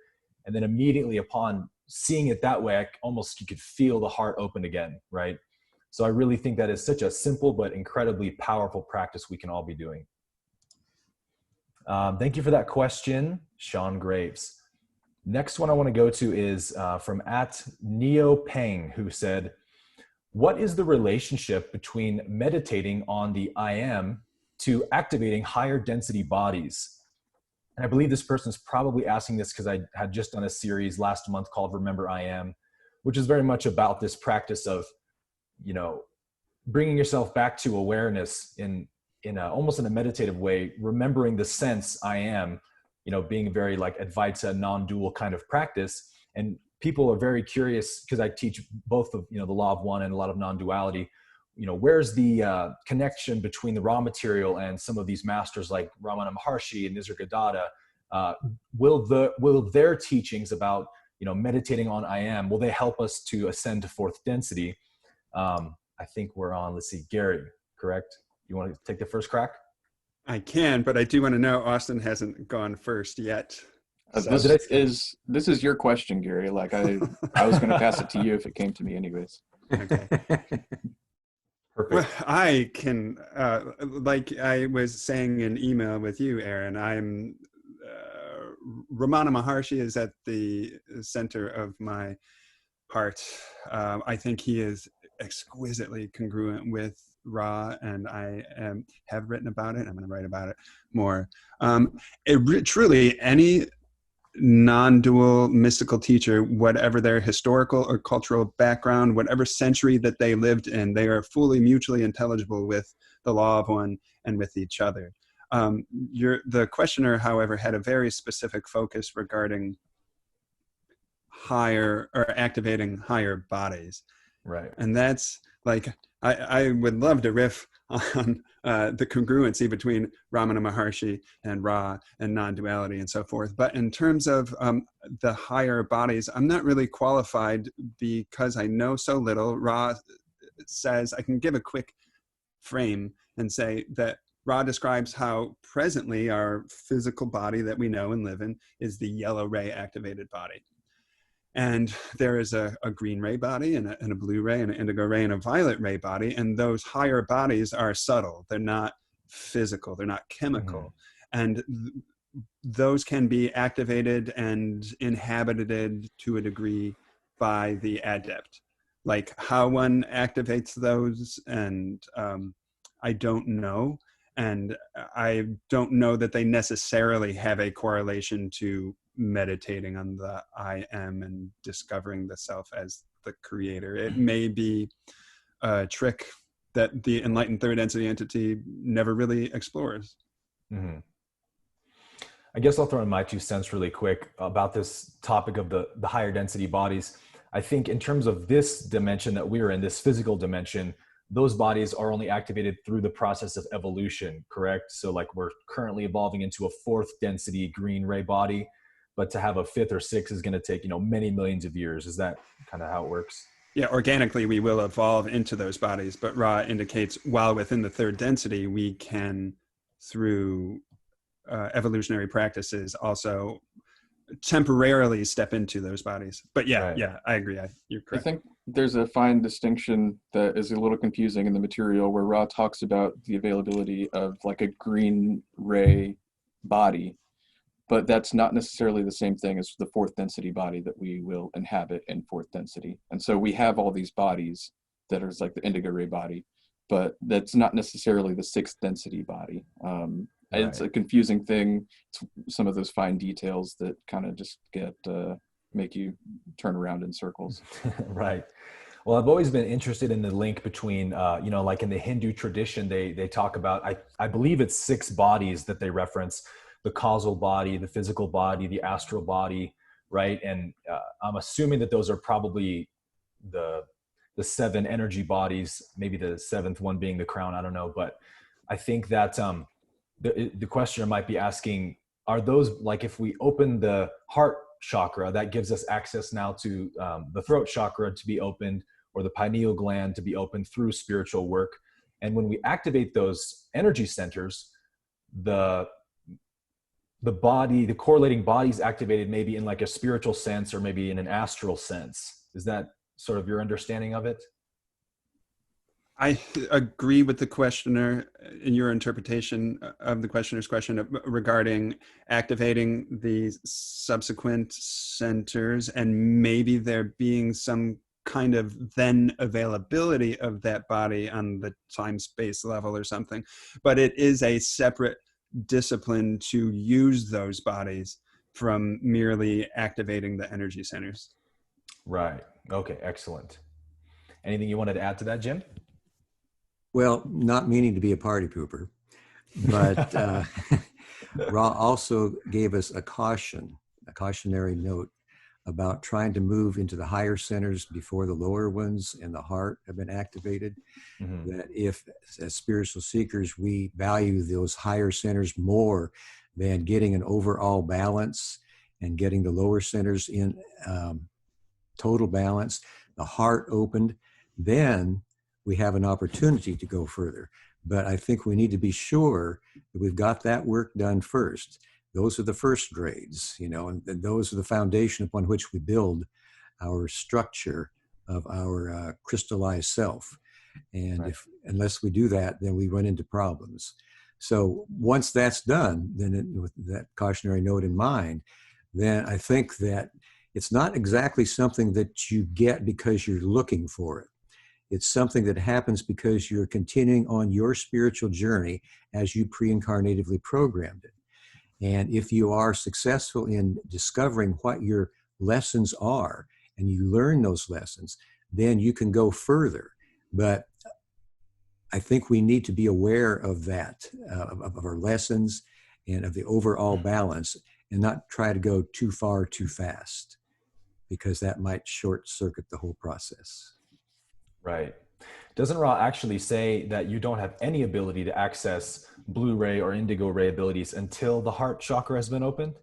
And then immediately upon seeing it that way, you could feel the heart open again, right? So I really think that is such a simple but incredibly powerful practice we can all be doing. Thank you for that question, Sean Graves. Next one I want to go to is from @NeoPeng, who said, what is the relationship between meditating on the I am to activating higher density bodies? And I believe this person's probably asking this because I had just done a series last month called Remember I Am, which is very much about this practice of, bringing yourself back to awareness in almost in a meditative way, remembering the sense I am, being very like Advaita non-dual kind of practice. And people are very curious because I teach both of, the law of one and a lot of non-duality. Where's the connection between the raw material and some of these masters like Ramana Maharshi and Nisargadatta? Will their teachings about, meditating on I am, will they help us to ascend to fourth density? I think we're on, let's see, Gary, correct? You want to take the first crack? I can, but I do want to know Austin hasn't gone first yet. This is your question, Gary. Like I was going to pass it to you if it came to me anyways. Okay. Perfect. Well, I can, like I was saying in email with you, Aaron, I'm, Ramana Maharshi is at the center of my heart. I think he is exquisitely congruent with Ra, and I have written about it. I'm going to write about it more. Truly, any non-dual mystical teacher, whatever their historical or cultural background, whatever century that they lived in, they are fully mutually intelligible with the law of one and with each other. The questioner, however, had a very specific focus regarding higher or activating higher bodies. Right. And that's like, I would love to riff on the congruency between Ramana Maharshi and Ra and non-duality and so forth. But in terms of the higher bodies, I'm not really qualified because I know so little. Ra says, I can give a quick frame and say that Ra describes how presently our physical body that we know and live in is the yellow ray activated body. And there is a green ray body and a blue ray and an indigo ray and a violet ray body. And those higher bodies are subtle. They're not physical. They're not chemical. Mm-hmm. And those can be activated and inhabited to a degree by the adept. Like how one activates those, and I don't know. And I don't know that they necessarily have a correlation to meditating on the I am and discovering the self as the creator. It may be a trick that the enlightened third density entity never really explores. Mm-hmm. I guess I'll throw in my 2 cents really quick about this topic of the higher density bodies. I think in terms of this dimension that we're in, this physical dimension, those bodies are only activated through the process of evolution, correct? So like we're currently evolving into a 4th density green ray body, but to have a 5th or 6th is going to take, many millions of years. Is that kind of how it works? Yeah, organically we will evolve into those bodies, but Ra indicates while within the 3rd density, we can, through evolutionary practices, also temporarily step into those bodies. But yeah, right. Yeah, I agree. You're correct. I think there's a fine distinction that is a little confusing in the material where Ra talks about the availability of like a green ray body, but that's not necessarily the same thing as the 4th density body that we will inhabit in 4th density. And so we have all these bodies that are like the indigo ray body, but that's not necessarily the 6th density body. Right. It's a confusing thing. It's some of those fine details that kind of just make you turn around in circles. Right. Well, I've always been interested in the link between, like in the Hindu tradition, they talk about, I believe it's 6 bodies that they reference: the causal body, the physical body, the astral body, right? And I'm assuming that those are probably the 7 energy bodies, maybe the 7th one being the crown. I don't know, but I think that the questioner might be asking, are those, like, if we open the heart chakra, that gives us access now to the throat chakra to be opened, or the pineal gland to be opened through spiritual work. And when we activate those energy centers, the body, the correlating body's activated maybe in like a spiritual sense, or maybe in an astral sense. Is that sort of your understanding of it? I agree with the questioner in your interpretation of the questioner's question regarding activating the subsequent centers, and maybe there being some kind of then availability of that body on the time-space level or something. But it is a separate discipline to use those bodies from merely activating the energy centers. Right. Okay, excellent. Anything you wanted to add to that, Jim? Well, not meaning to be a party pooper, but Ra also gave us a cautionary note about trying to move into the higher centers before the lower ones and the heart have been activated. Mm-hmm. That if, as spiritual seekers, we value those higher centers more than getting an overall balance and getting the lower centers in total balance, the heart opened, then we have an opportunity to go further. But I think we need to be sure that we've got that work done first. Those are the first grades, and those are the foundation upon which we build our structure of our crystallized self. And right. Unless we do that, then we run into problems. So once that's done, then with that cautionary note in mind, then I think that it's not exactly something that you get because you're looking for it. It's something that happens because you're continuing on your spiritual journey as you pre-incarnatively programmed it. And if you are successful in discovering what your lessons are, and you learn those lessons, then you can go further. But I think we need to be aware of that, of our lessons and of the overall balance, and not try to go too far too fast, because that might short circuit the whole process. Right. Doesn't Ra actually say that you don't have any ability to access blue ray or indigo ray abilities until the heart chakra has been opened?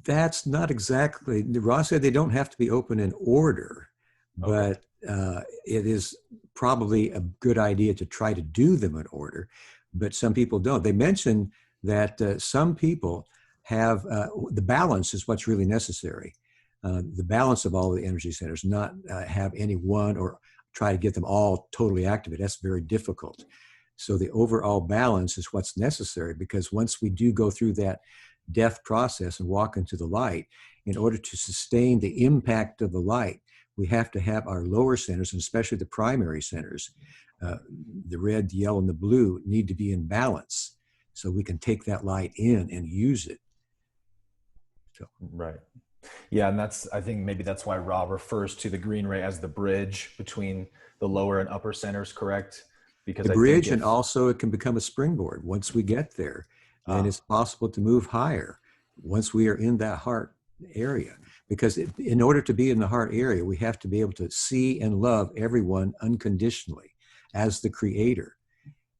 That's not exactly. Ra said they don't have to be open in order, but it is probably a good idea to try to do them in order, but some people don't. They mentioned that some people have, the balance is what's really necessary. The balance of all the energy centers, not have any one or try to get them all totally activated. That's very difficult. So the overall balance is what's necessary, because once we do go through that death process and walk into the light, in order to sustain the impact of the light, we have to have our lower centers, and especially the primary centers, the red, the yellow, and the blue, need to be in balance so we can take that light in and use it. So. Right. Yeah, and I think maybe that's why Ra refers to the green ray as the bridge between the lower and upper centers, correct? Because the bridge, and also it can become a springboard. Once we get there, then it's possible to move higher once we are in that heart area. Because in order to be in the heart area, we have to be able to see and love everyone unconditionally as the creator.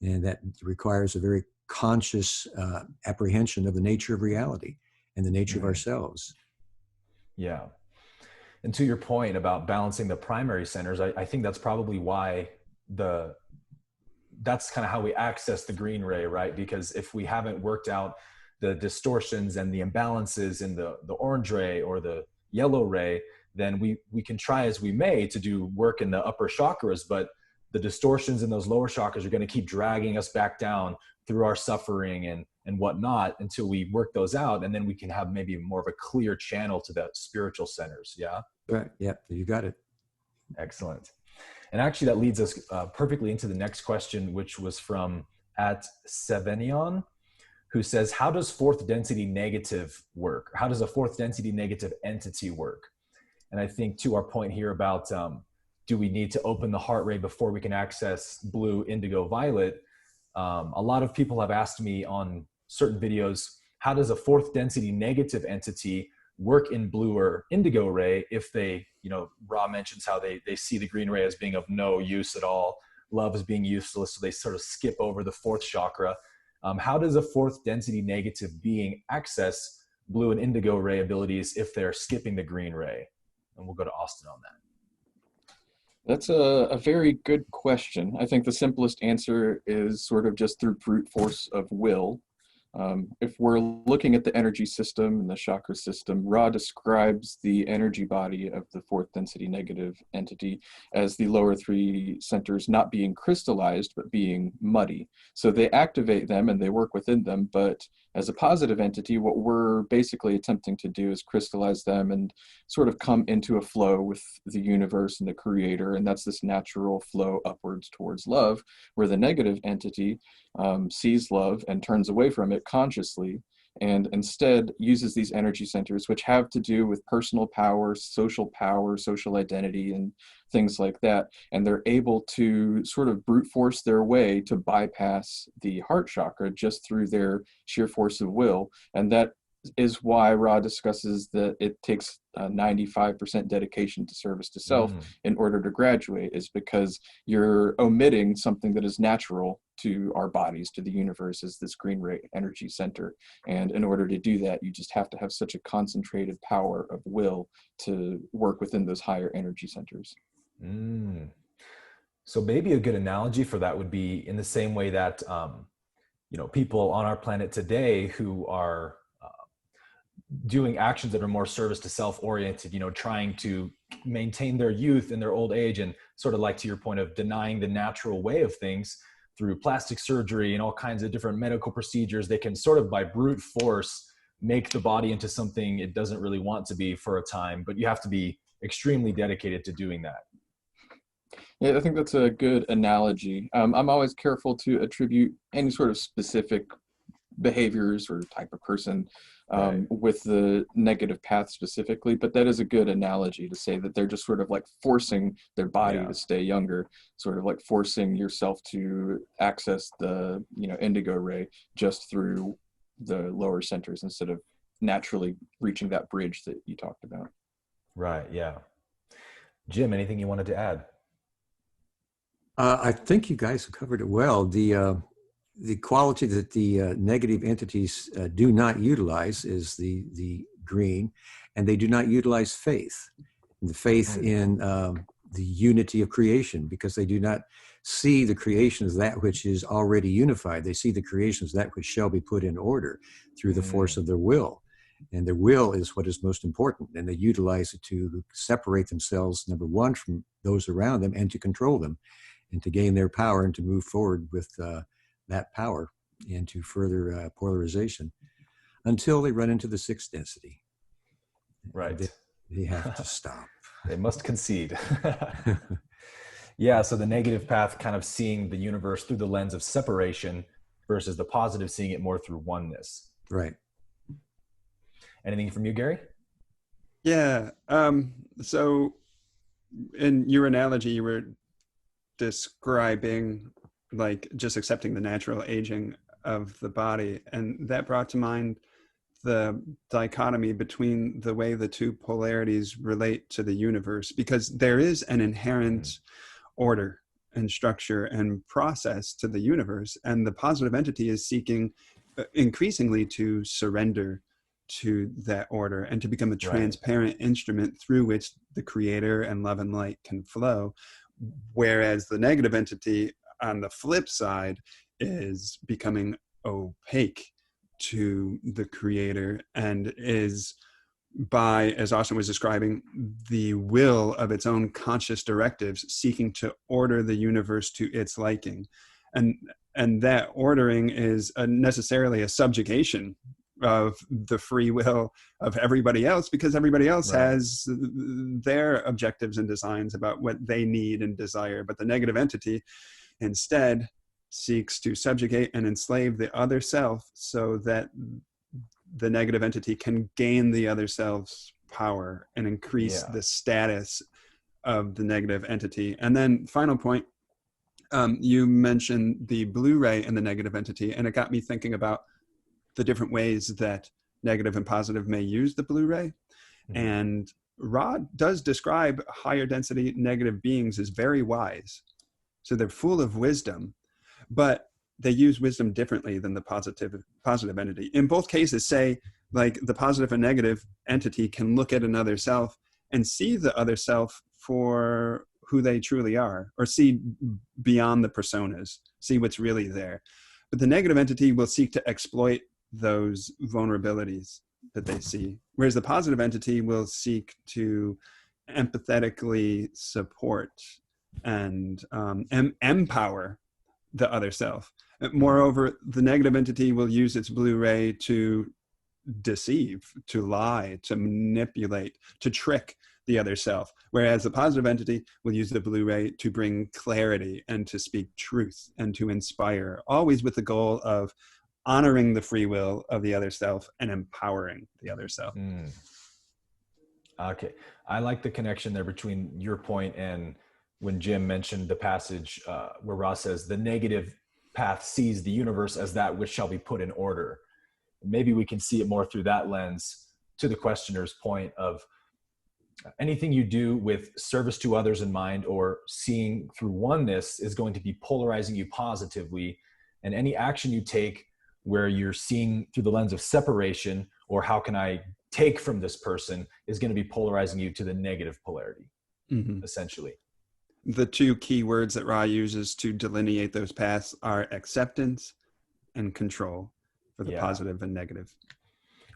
And that requires a very conscious apprehension of the nature of reality and the nature of ourselves. Yeah. And to your point about balancing the primary centers, I think that's probably why that's kind of how we access the green ray, right? Because if we haven't worked out the distortions and the imbalances in the orange ray or the yellow ray, then we can try as we may to do work in the upper chakras, but the distortions in those lower chakras are going to keep dragging us back down through our suffering and whatnot until we work those out. And then we can have maybe more of a clear channel to the spiritual centers. Yeah. Right. Yep. You got it. Excellent. And actually that leads us perfectly into the next question, which was from @Sevenion, who says, how does fourth density negative work? How does a fourth density negative entity work? And I think to our point here about do we need to open the heart ray before we can access blue, indigo, violet? A lot of people have asked me on certain videos, how does a fourth density negative entity work in blue or indigo ray if they, Ra mentions how they see the green ray as being of no use at all, love as being useless, so they sort of skip over the fourth chakra. How does a fourth density negative being access blue and indigo ray abilities if they're skipping the green ray? And we'll go to Austin on that. That's a very good question. I think the simplest answer is sort of just through brute force of will. If we're looking at the energy system and the chakra system, Ra describes the energy body of the fourth density negative entity as the lower three centers not being crystallized, but being muddy. So they activate them and they work within them, but as a positive entity, what we're basically attempting to do is crystallize them and sort of come into a flow with the universe and the creator. And that's this natural flow upwards towards love, where the negative entity sees love and turns away from it consciously, and instead uses these energy centers, which have to do with personal power, social identity, and things like that. And they're able to sort of brute force their way to bypass the heart chakra just through their sheer force of will. And that is why Ra discusses that it takes 95% dedication to service to self in order to graduate, is because you're omitting something that is natural to our bodies, to the universe, as this green ray energy center. And in order to do that, you just have to have such a concentrated power of will to work within those higher energy centers. So maybe a good analogy for that would be in the same way that, people on our planet today who are doing actions that are more service to self oriented, trying to maintain their youth in their old age, and sort of like to your point of denying the natural way of things through plastic surgery and all kinds of different medical procedures. They can sort of by brute force make the body into something it doesn't really want to be for a time, but you have to be extremely dedicated to doing that. Yeah, I think that's a good analogy. I'm always careful to attribute any sort of specific behaviors or type of person with the negative path specifically, but that is a good analogy to say that they're just sort of like forcing their body to stay younger, sort of like forcing yourself to access the indigo ray just through the lower centers instead of naturally reaching that bridge that you talked about. Right. Yeah. Jim, anything you wanted to add? I think you guys have covered it well. The quality that the negative entities do not utilize is the green, and they do not utilize faith. The faith in the unity of creation, because they do not see the creation as that which is already unified. They see the creation as that which shall be put in order through the force of their will. And their will is what is most important, and they utilize it to separate themselves, number one, from those around them, and to control them, and to gain their power and to move forward with that power into further polarization until they run into the sixth density. Right. They have to stop. They must concede. Yeah, so the negative path kind of seeing the universe through the lens of separation versus the positive seeing it more through oneness. Right. Anything from you, Gary? Yeah. So in your analogy, you were describing like just accepting the natural aging of the body, and that brought to mind the dichotomy between the way the two polarities relate to the universe, because there is an inherent order and structure and process to the universe, and the positive entity is seeking increasingly to surrender to that order and to become a transparent instrument through which the creator and love and light can flow. Whereas the negative entity on the flip side is becoming opaque to the creator and is, by, as Austin was describing, the will of its own conscious directives, seeking to order the universe to its liking. And that ordering is necessarily a subjugation of the free will of everybody else, because everybody else has their objectives and designs about what they need and desire. But the negative entity instead seeks to subjugate and enslave the other self so that the negative entity can gain the other self's power and increase Yeah. the status of the negative entity. And then final point, you mentioned the Blu-ray and the negative entity, and it got me thinking about the different ways that negative and positive may use the Blu-ray. Mhm. And Ra does describe higher density negative beings as very wise. So they're full of wisdom, but they use wisdom differently than the positive entity. In both cases, say, like the positive and negative entity can look at another self and see the other self for who they truly are, or see beyond the personas, see what's really there. But the negative entity will seek to exploit those vulnerabilities that they see, whereas the positive entity will seek to empathetically support and empower the other self. Moreover, the negative entity will use its Blu-ray to deceive, to lie, to manipulate, to trick the other self, whereas the positive entity will use the Blu-ray to bring clarity and to speak truth and to inspire, always with the goal of honoring the free will of the other self and empowering the other self. Okay. I like the connection there between your point and when Jim mentioned the passage where Ra says, the negative path sees the universe as that which shall be put in order. Maybe we can see it more through that lens, to the questioner's point of anything you do with service to others in mind or seeing through oneness is going to be polarizing you positively. And any action you take where you're seeing through the lens of separation or how can I take from this person is going to be polarizing you to the negative polarity, essentially. The two key words that Ra uses to delineate those paths are acceptance and control for the positive and negative.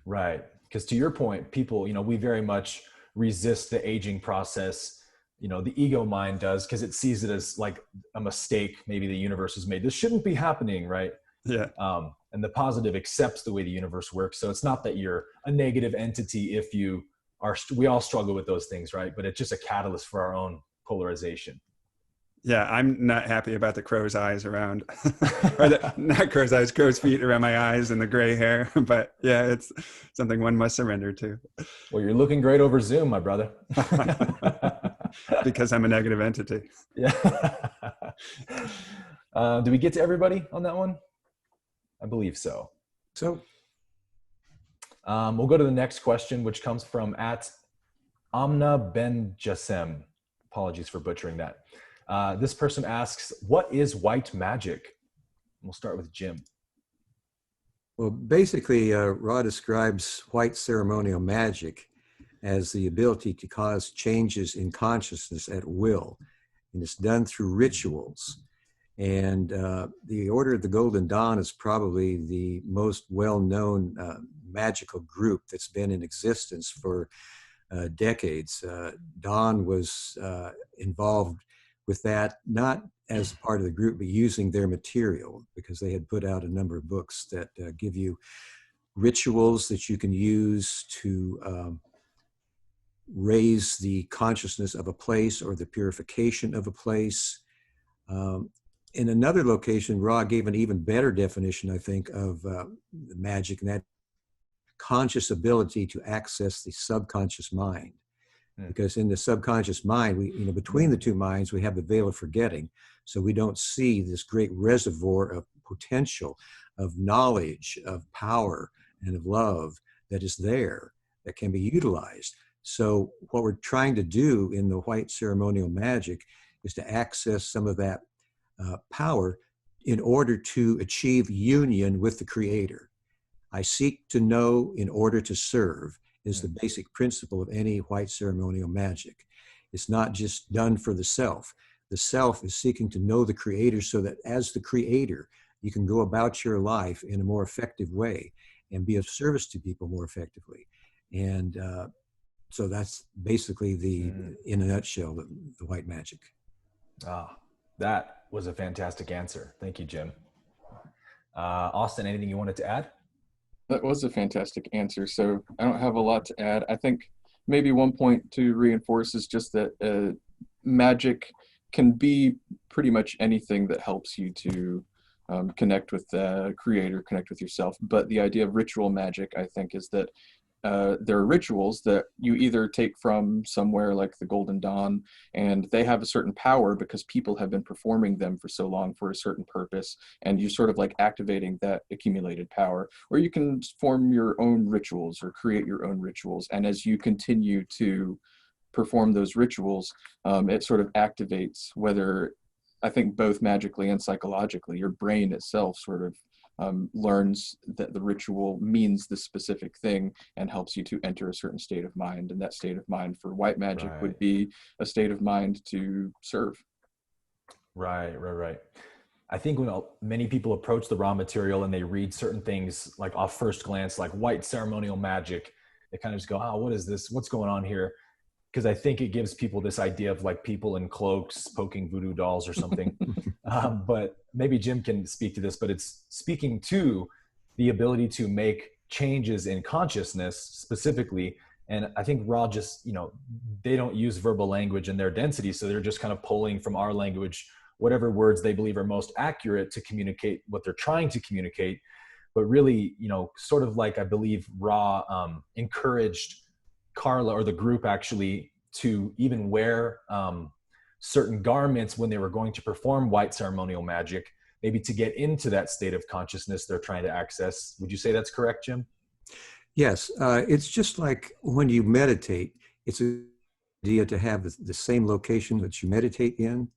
Right. Because to your point, people, we very much resist the aging process. The ego mind does, because it sees it as like a mistake maybe the universe has made. This shouldn't be happening, right? Yeah. And the positive accepts the way the universe works. So it's not that you're a negative entity if you are, we all struggle with those things, right? But it's just a catalyst for our own polarization. Yeah, I'm not happy about the crow's eyes around, or not crow's eyes, crow's feet around my eyes and the gray hair. But yeah, it's something one must surrender to. Well, you're looking great over Zoom, my brother. Because I'm a negative entity. Yeah. Do we get to everybody on that one? I believe so. So we'll go to the next question, which comes from @Amna Ben Jassem. Apologies for butchering that. This person asks, what is white magic? We'll start with Jim. Well, basically, Ra describes white ceremonial magic as the ability to cause changes in consciousness at will. And it's done through rituals. And the Order of the Golden Dawn is probably the most well-known magical group that's been in existence for decades. Dawn was involved with that, not as part of the group, but using their material, because they had put out a number of books that give you rituals that you can use to raise the consciousness of a place or the purification of a place. In another location, Ra gave an even better definition, I think, of magic, and that conscious ability to access the subconscious mind. Because in the subconscious mind, we, between the two minds, we have the veil of forgetting. So we don't see this great reservoir of potential, of knowledge, of power, and of love that is there, that can be utilized. So what we're trying to do in the white ceremonial magic is to access some of that power in order to achieve union with the Creator. I seek to know in order to serve is the basic principle of any white ceremonial magic. It's not just done for the self. The self is seeking to know the Creator so that as the Creator, you can go about your life in a more effective way and be of service to people more effectively. And so that's basically in a nutshell, the white magic. That was a fantastic answer. Thank you, Jim. Austin, anything you wanted to add? That was a fantastic answer. So I don't have a lot to add. I think maybe one point to reinforce is just that magic can be pretty much anything that helps you to connect with the Creator, connect with yourself. But the idea of ritual magic, I think, is that there are rituals that you either take from somewhere like the Golden Dawn, and they have a certain power because people have been performing them for so long for a certain purpose, and you're sort of like activating that accumulated power. Or you can form your own rituals or create your own rituals, and as you continue to perform those rituals, it sort of activates, whether, I think both magically and psychologically, your brain itself sort of learns that the ritual means the specific thing and helps you to enter a certain state of mind. And that state of mind for white magic would be a state of mind to serve. Right. I think when many people approach the raw material and they read certain things like off first glance, like white ceremonial magic, they kind of just go, oh, what is this? What's going on here? Because I think it gives people this idea of like people in cloaks poking voodoo dolls or something. But maybe Jim can speak to this, but it's speaking to the ability to make changes in consciousness specifically. And I think raw just, they don't use verbal language in their density. So they're just kind of pulling from our language, whatever words they believe are most accurate to communicate what they're trying to communicate. But really, sort of like I believe raw encouraged Carla, or the group actually, to even wear certain garments when they were going to perform white ceremonial magic, maybe to get into that state of consciousness they're trying to access. Would you say that's correct, Jim? Yes. It's just like when you meditate, it's an idea to have the same location that you meditate in,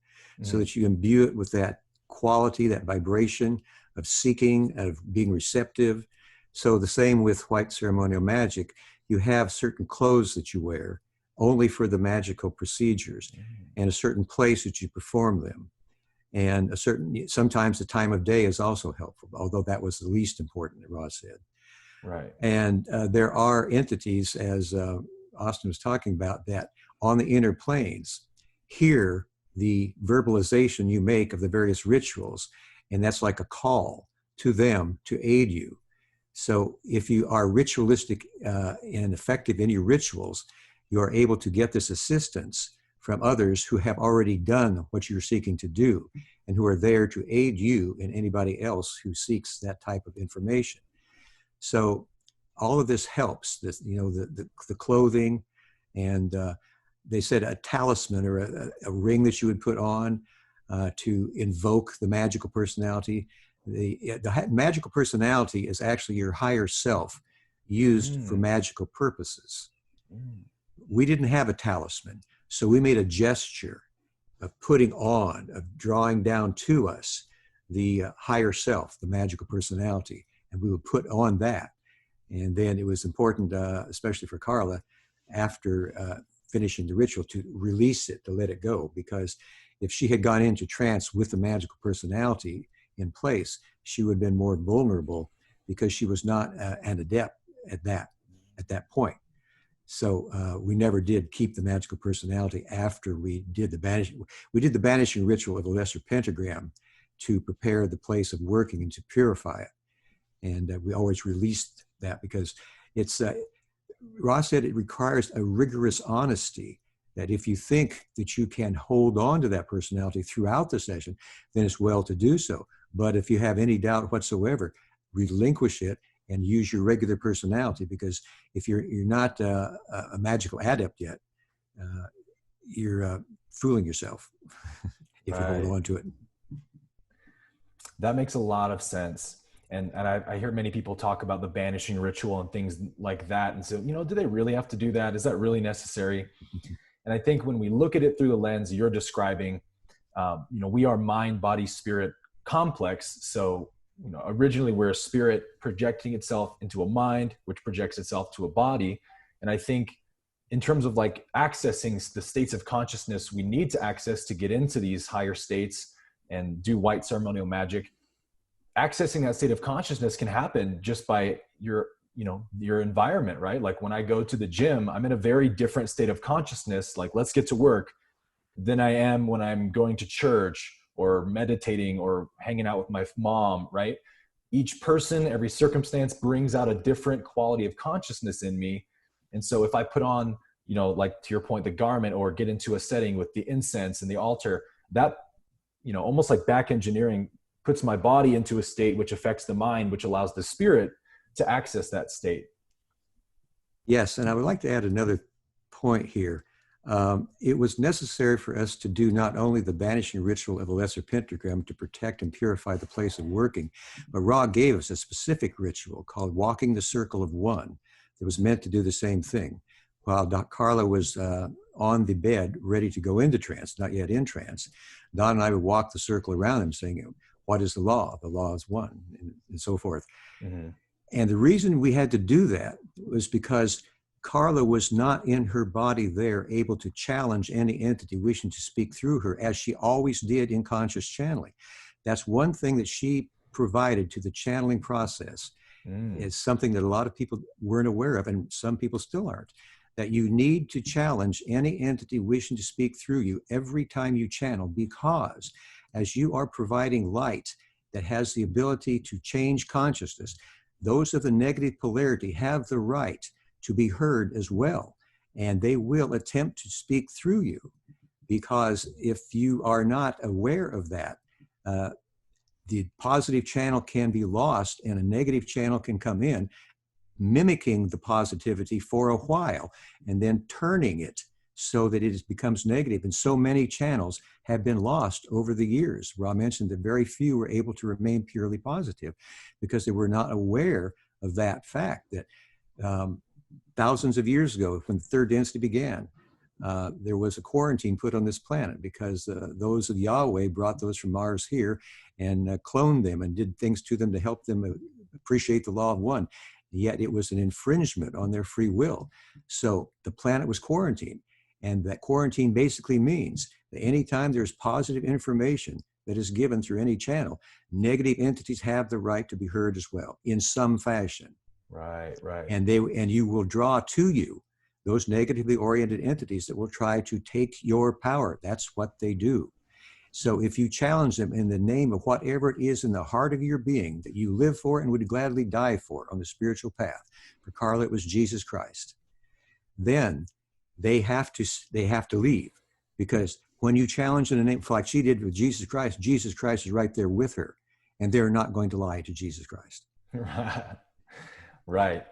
so that you imbue it with that quality, that vibration of seeking, of being receptive. So the same with white ceremonial magic. You have certain clothes that you wear only for the magical procedures, and a certain place that you perform them. And sometimes the time of day is also helpful, although that was the least important, that Ross said. Right. And there are entities, as Austin was talking about, that on the inner planes hear the verbalization you make of the various rituals, and that's like a call to them to aid you. So if you are ritualistic and effective in your rituals, you are able to get this assistance from others who have already done what you're seeking to do, and who are there to aid you and anybody else who seeks that type of information. So all of this helps, the clothing, and they said a talisman or a ring that you would put on to invoke the magical personality. The magical personality is actually your higher self used for magical purposes. We didn't have a talisman, so we made a gesture of putting on, of drawing down to us the higher self, the magical personality, and we would put on that. And then it was important, especially for Carla, after finishing the ritual, to release it, to let it go, because if she had gone into trance with the magical personality in place, she would have been more vulnerable, because she was not an adept at that point. So we never did keep the magical personality after we did the banishing. We did the banishing ritual of the lesser pentagram to prepare the place of working and to purify it. And we always released that, because it's, Ross said, it requires a rigorous honesty, that if you think that you can hold on to that personality throughout the session, then it's well to do so. But if you have any doubt whatsoever, relinquish it and use your regular personality, because if you're not a magical adept yet, you're fooling yourself if you hold on to it. That makes a lot of sense. And I hear many people talk about the banishing ritual and things like that. And so, do they really have to do that? Is that really necessary? And I think when we look at it through the lens you're describing, we are mind, body, spirit complex. So, originally we're a spirit projecting itself into a mind, which projects itself to a body. And I think in terms of like accessing the states of consciousness we need to access to get into these higher states and do white ceremonial magic, accessing that state of consciousness can happen just by your environment, right? Like when I go to the gym, I'm in a very different state of consciousness, like let's get to work, than I am when I'm going to church or meditating or hanging out with my mom, right? Each person, every circumstance brings out a different quality of consciousness in me. And so if I put on, like to your point, the garment, or get into a setting with the incense and the altar, that, almost like back engineering, puts my body into a state which affects the mind, which allows the spirit to access that state. Yes, and I would like to add another point here. It was necessary for us to do not only the banishing ritual of the lesser pentagram to protect and purify the place of working, but Ra gave us a specific ritual called walking the circle of one that was meant to do the same thing. While Carla was on the bed, ready to go into trance, not yet in trance, Don and I would walk the circle around him saying, what is the law? The law is one, and so forth. Mm-hmm. And the reason we had to do that was because Carla was not in her body there able to challenge any entity wishing to speak through her, as she always did in conscious channeling. That's one thing that she provided to the channeling process. It's something that a lot of people weren't aware of, and some people still aren't, that you need to challenge any entity wishing to speak through you every time you channel, because as you are providing light that has the ability to change consciousness, those of the negative polarity have the right to be heard as well. And they will attempt to speak through you, because if you are not aware of that, the positive channel can be lost and a negative channel can come in, mimicking the positivity for a while and then turning it so that it becomes negative. And so many channels have been lost over the years. Ra mentioned that very few were able to remain purely positive because they were not aware of that fact that thousands of years ago, when the third density began, there was a quarantine put on this planet because those of Yahweh brought those from Mars here and cloned them and did things to them to help them appreciate the law of one. Yet it was an infringement on their free will. So the planet was quarantined. And that quarantine basically means that anytime there's positive information that is given through any channel, negative entities have the right to be heard as well in some fashion. Right, right. And you will draw to you those negatively oriented entities that will try to take your power. That's what they do. So if you challenge them in the name of whatever it is in the heart of your being that you live for and would gladly die for on the spiritual path, for Carla it was Jesus Christ, then they have to leave. Because when you challenge in the name, like she did with Jesus Christ is right there with her, and they're not going to lie to Jesus Christ. Right.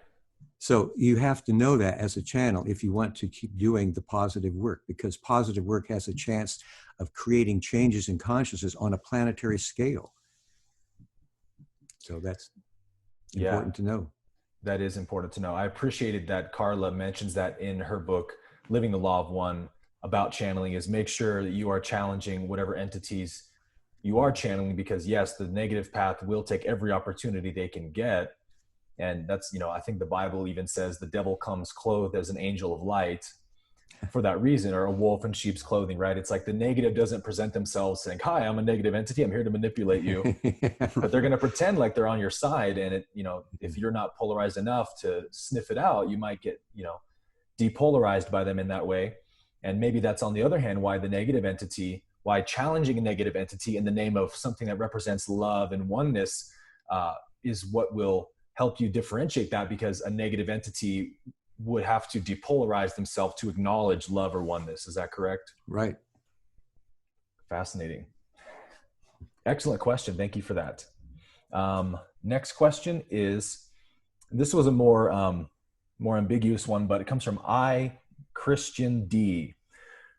So you have to know that as a channel if you want to keep doing the positive work, because positive work has a chance of creating changes in consciousness on a planetary scale. So that's important to know. That is important to know. I appreciated that Carla mentions that in her book, Living the Law of One, about channeling, is make sure that you are challenging whatever entities you are channeling, because yes, the negative path will take every opportunity they can get. And that's, I think the Bible even says the devil comes clothed as an angel of light for that reason, or a wolf in sheep's clothing, right? It's like the negative doesn't present themselves saying, hi, I'm a negative entity, I'm here to manipulate you. But they're going to pretend like they're on your side. And if you're not polarized enough to sniff it out, you might get, depolarized by them in that way. And maybe that's, on the other hand, why challenging a negative entity in the name of something that represents love and oneness is what will help you differentiate that, because a negative entity would have to depolarize themselves to acknowledge love or oneness. Is that correct? Right. Fascinating. Excellent question. Thank you for that. Next question is, this was a more ambiguous one, but it comes from Christian D,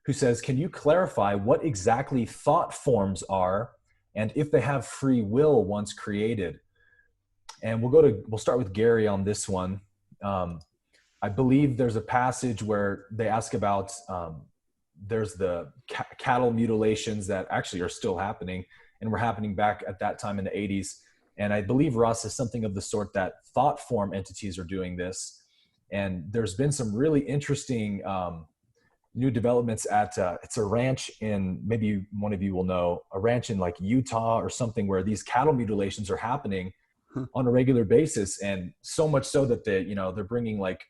who says, can you clarify what exactly thought forms are and if they have free will once created? And we'll start with Gary on this one. I believe there's a passage where they ask about, there's the cattle mutilations that actually are still happening and were happening back at that time in the 80s. And I believe Ross says something of the sort that thought form entities are doing this. And there's been some really interesting new developments at, it's a ranch in, maybe one of you will know, a ranch in like Utah or something, where these cattle mutilations are happening on a regular basis. And so much so that they're bringing like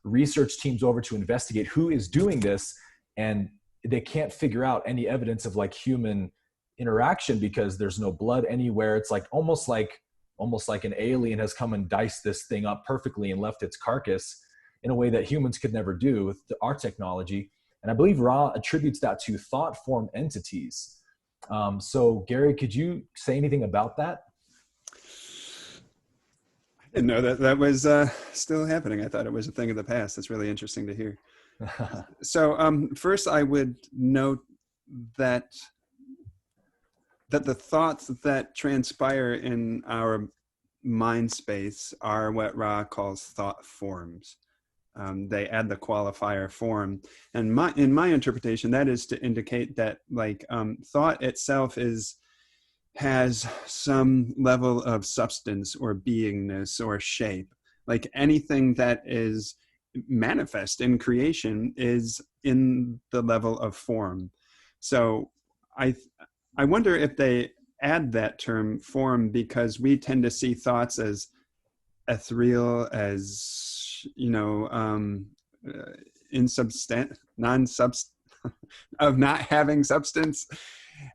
research teams over to investigate who is doing this. And they can't figure out any evidence of like human interaction because there's no blood anywhere. It's like almost like an alien has come and diced this thing up perfectly and left its carcass in a way that humans could never do with our technology. And I believe Ra attributes that to thought form entities. So Gary, could you say anything about that? didn't know that was still happening. I thought it was a thing of the past. That's really interesting to hear. So first I would note that the thoughts that transpire in our mind space are what Ra calls thought forms. They add the qualifier form. And in my interpretation, that is to indicate that thought itself has some level of substance or beingness or shape. Like anything that is manifest in creation is in the level of form. So I wonder if they add that term form because we tend to see thoughts as ethereal, as insubstant, of not having substance.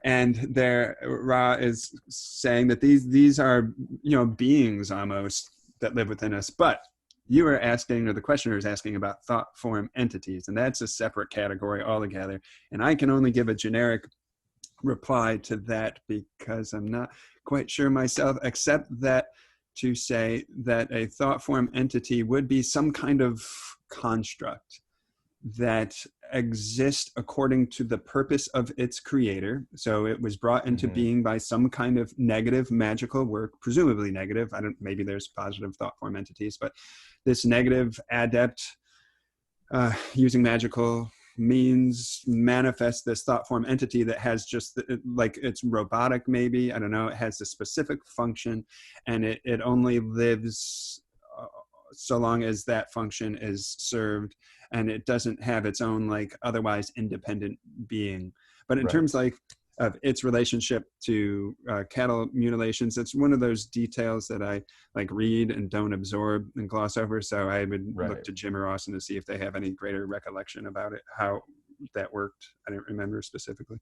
And there Ra is saying that these are beings almost that live within us. But you are asking, or the questioner is asking, about thought form entities, and that's a separate category altogether. And I can only give a generic reply to that because I'm not quite sure myself, except that to say that a thought form entity would be some kind of construct that exists according to the purpose of its creator. So it was brought into being by some kind of negative magical work, presumably negative. Maybe there's positive thought form entities, but this negative adept using magical means manifest this thought form entity that has just it's robotic, maybe, I don't know, it has a specific function, and it only lives so long as that function is served, and it doesn't have its own otherwise independent being. But in terms of its relationship to cattle mutilations, it's one of those details that I read and don't absorb and gloss over. So I would look to Jim or Austin to see if they have any greater recollection about it, how that worked. I don't remember specifically.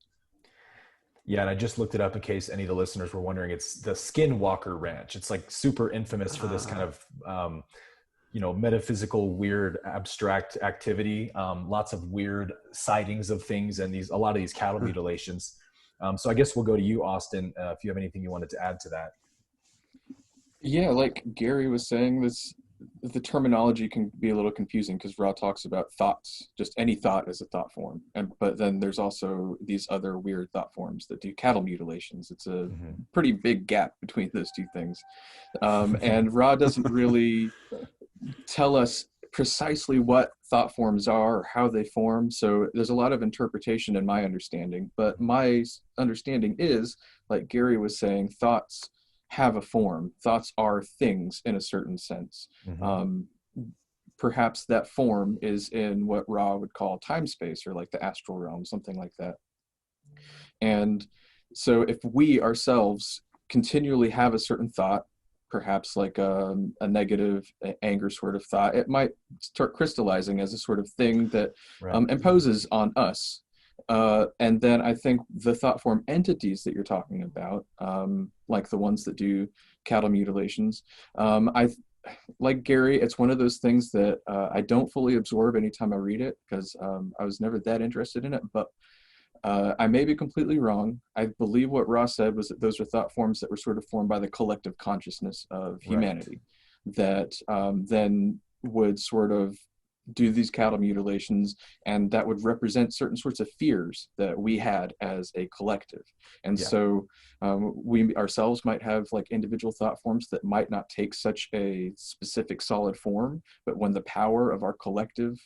Yeah, and I just looked it up in case any of the listeners were wondering. It's the Skinwalker Ranch. It's super infamous for this kind of metaphysical, weird, abstract activity. Lots of weird sightings of things, and a lot of these cattle mutilations. So I guess we'll go to you, Austin, if you have anything you wanted to add to that. Yeah, like Gary was saying, the terminology can be a little confusing because Ra talks about thoughts, just any thought is a thought form. But then there's also these other weird thought forms that do cattle mutilations. It's a pretty big gap between those two things. And Ra doesn't really tell us precisely what thought forms are or how they form. So there's a lot of interpretation in my understanding, but my understanding is, like Gary was saying, thoughts have a form. Thoughts are things in a certain sense. Perhaps that form is in what Ra would call time space, or like the astral realm, something like that. And so if we ourselves continually have a certain thought, perhaps like a negative anger sort of thought, it might start crystallizing as a sort of thing that imposes on us. And then I think the thought form entities that you're talking about, like the ones that do cattle mutilations, like Gary, it's one of those things that I don't fully absorb anytime I read it because I was never that interested in it, but I may be completely wrong. I believe what Ross said was that those are thought forms that were sort of formed by the collective consciousness of humanity that then would sort of do these cattle mutilations, and that would represent certain sorts of fears that we had as a collective. And so we ourselves might have like individual thought forms that might not take such a specific solid form, but when the power of our collective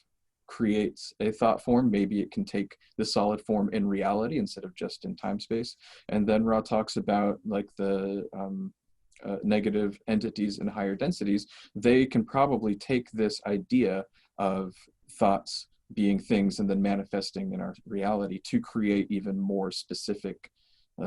creates a thought form, maybe it can take the solid form in reality instead of just in time space. And then Ra talks about like the negative entities in higher densities. They can probably take this idea of thoughts being things and then manifesting in our reality to create even more specific,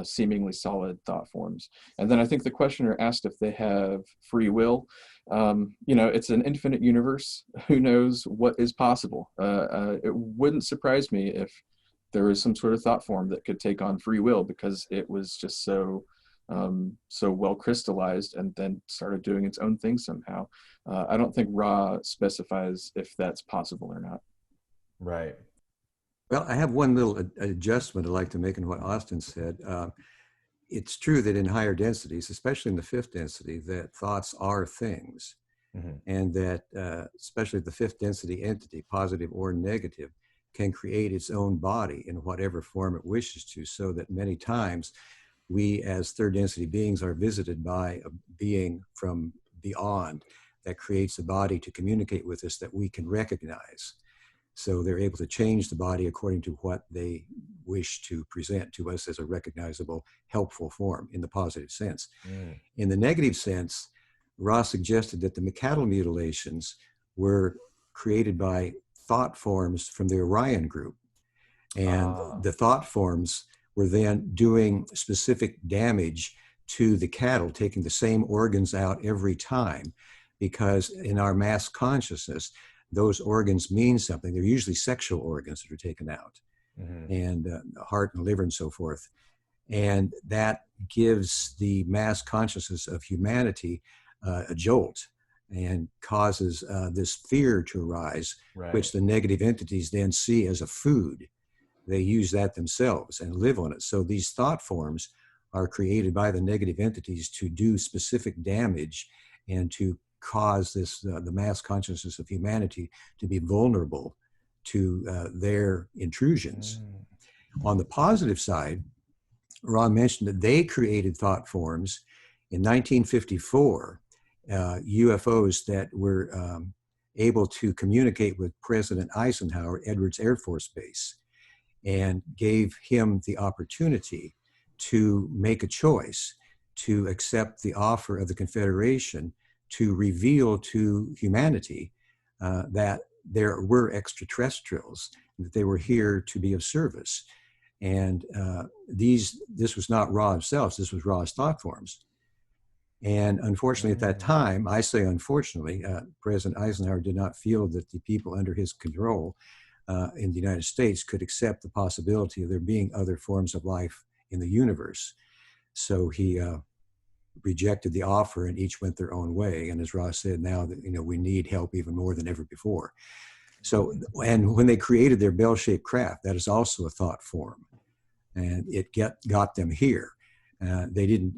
seemingly solid thought forms. And then I think the questioner asked if they have free will. It's an infinite universe. Who knows what is possible? It wouldn't surprise me if there was some sort of thought form that could take on free will because it was just so well crystallized and then started doing its own thing somehow. I don't think Ra specifies if that's possible or not. Right. Well, I have one little adjustment I'd like to make in what Austin said. it's true that in higher densities, especially in the fifth density, that thoughts are things. And that especially the fifth density entity, positive or negative, can create its own body in whatever form it wishes to, so that many times we as third density beings are visited by a being from beyond that creates a body to communicate with us that we can recognize. So they're able to change the body according to what they wish to present to us as a recognizable, helpful form in the positive sense. In the negative sense, Ross suggested that the McCaddle mutilations were created by thought forms from the Orion group. And the thought forms were then doing specific damage to the cattle, taking the same organs out every time, because in our mass consciousness, those organs mean something. They're usually sexual organs that are taken out, and the heart and liver and so forth. And that gives the mass consciousness of humanity a jolt and causes this fear to arise, which the negative entities then see as a food. They use that themselves and live on it. So these thought forms are created by the negative entities to do specific damage and to cause this the mass consciousness of humanity to be vulnerable to their intrusions. On the positive side, Ron mentioned that they created thought forms in 1954, UFOs that were able to communicate with President Eisenhower, Edwards Air Force Base, and gave him the opportunity to make a choice to accept the offer of the Confederation to reveal to humanity that there were extraterrestrials, that they were here to be of service. And this was not Ra himself, this was Ra's thought forms. And unfortunately, at that time, I say unfortunately, President Eisenhower did not feel that the people under his control in the United States could accept the possibility of there being other forms of life in the universe. So he rejected the offer, and each went their own way. And as Ross said, now that we need help even more than ever before. So, and when they created their bell-shaped craft, that is also a thought form, and it got them here. They didn't.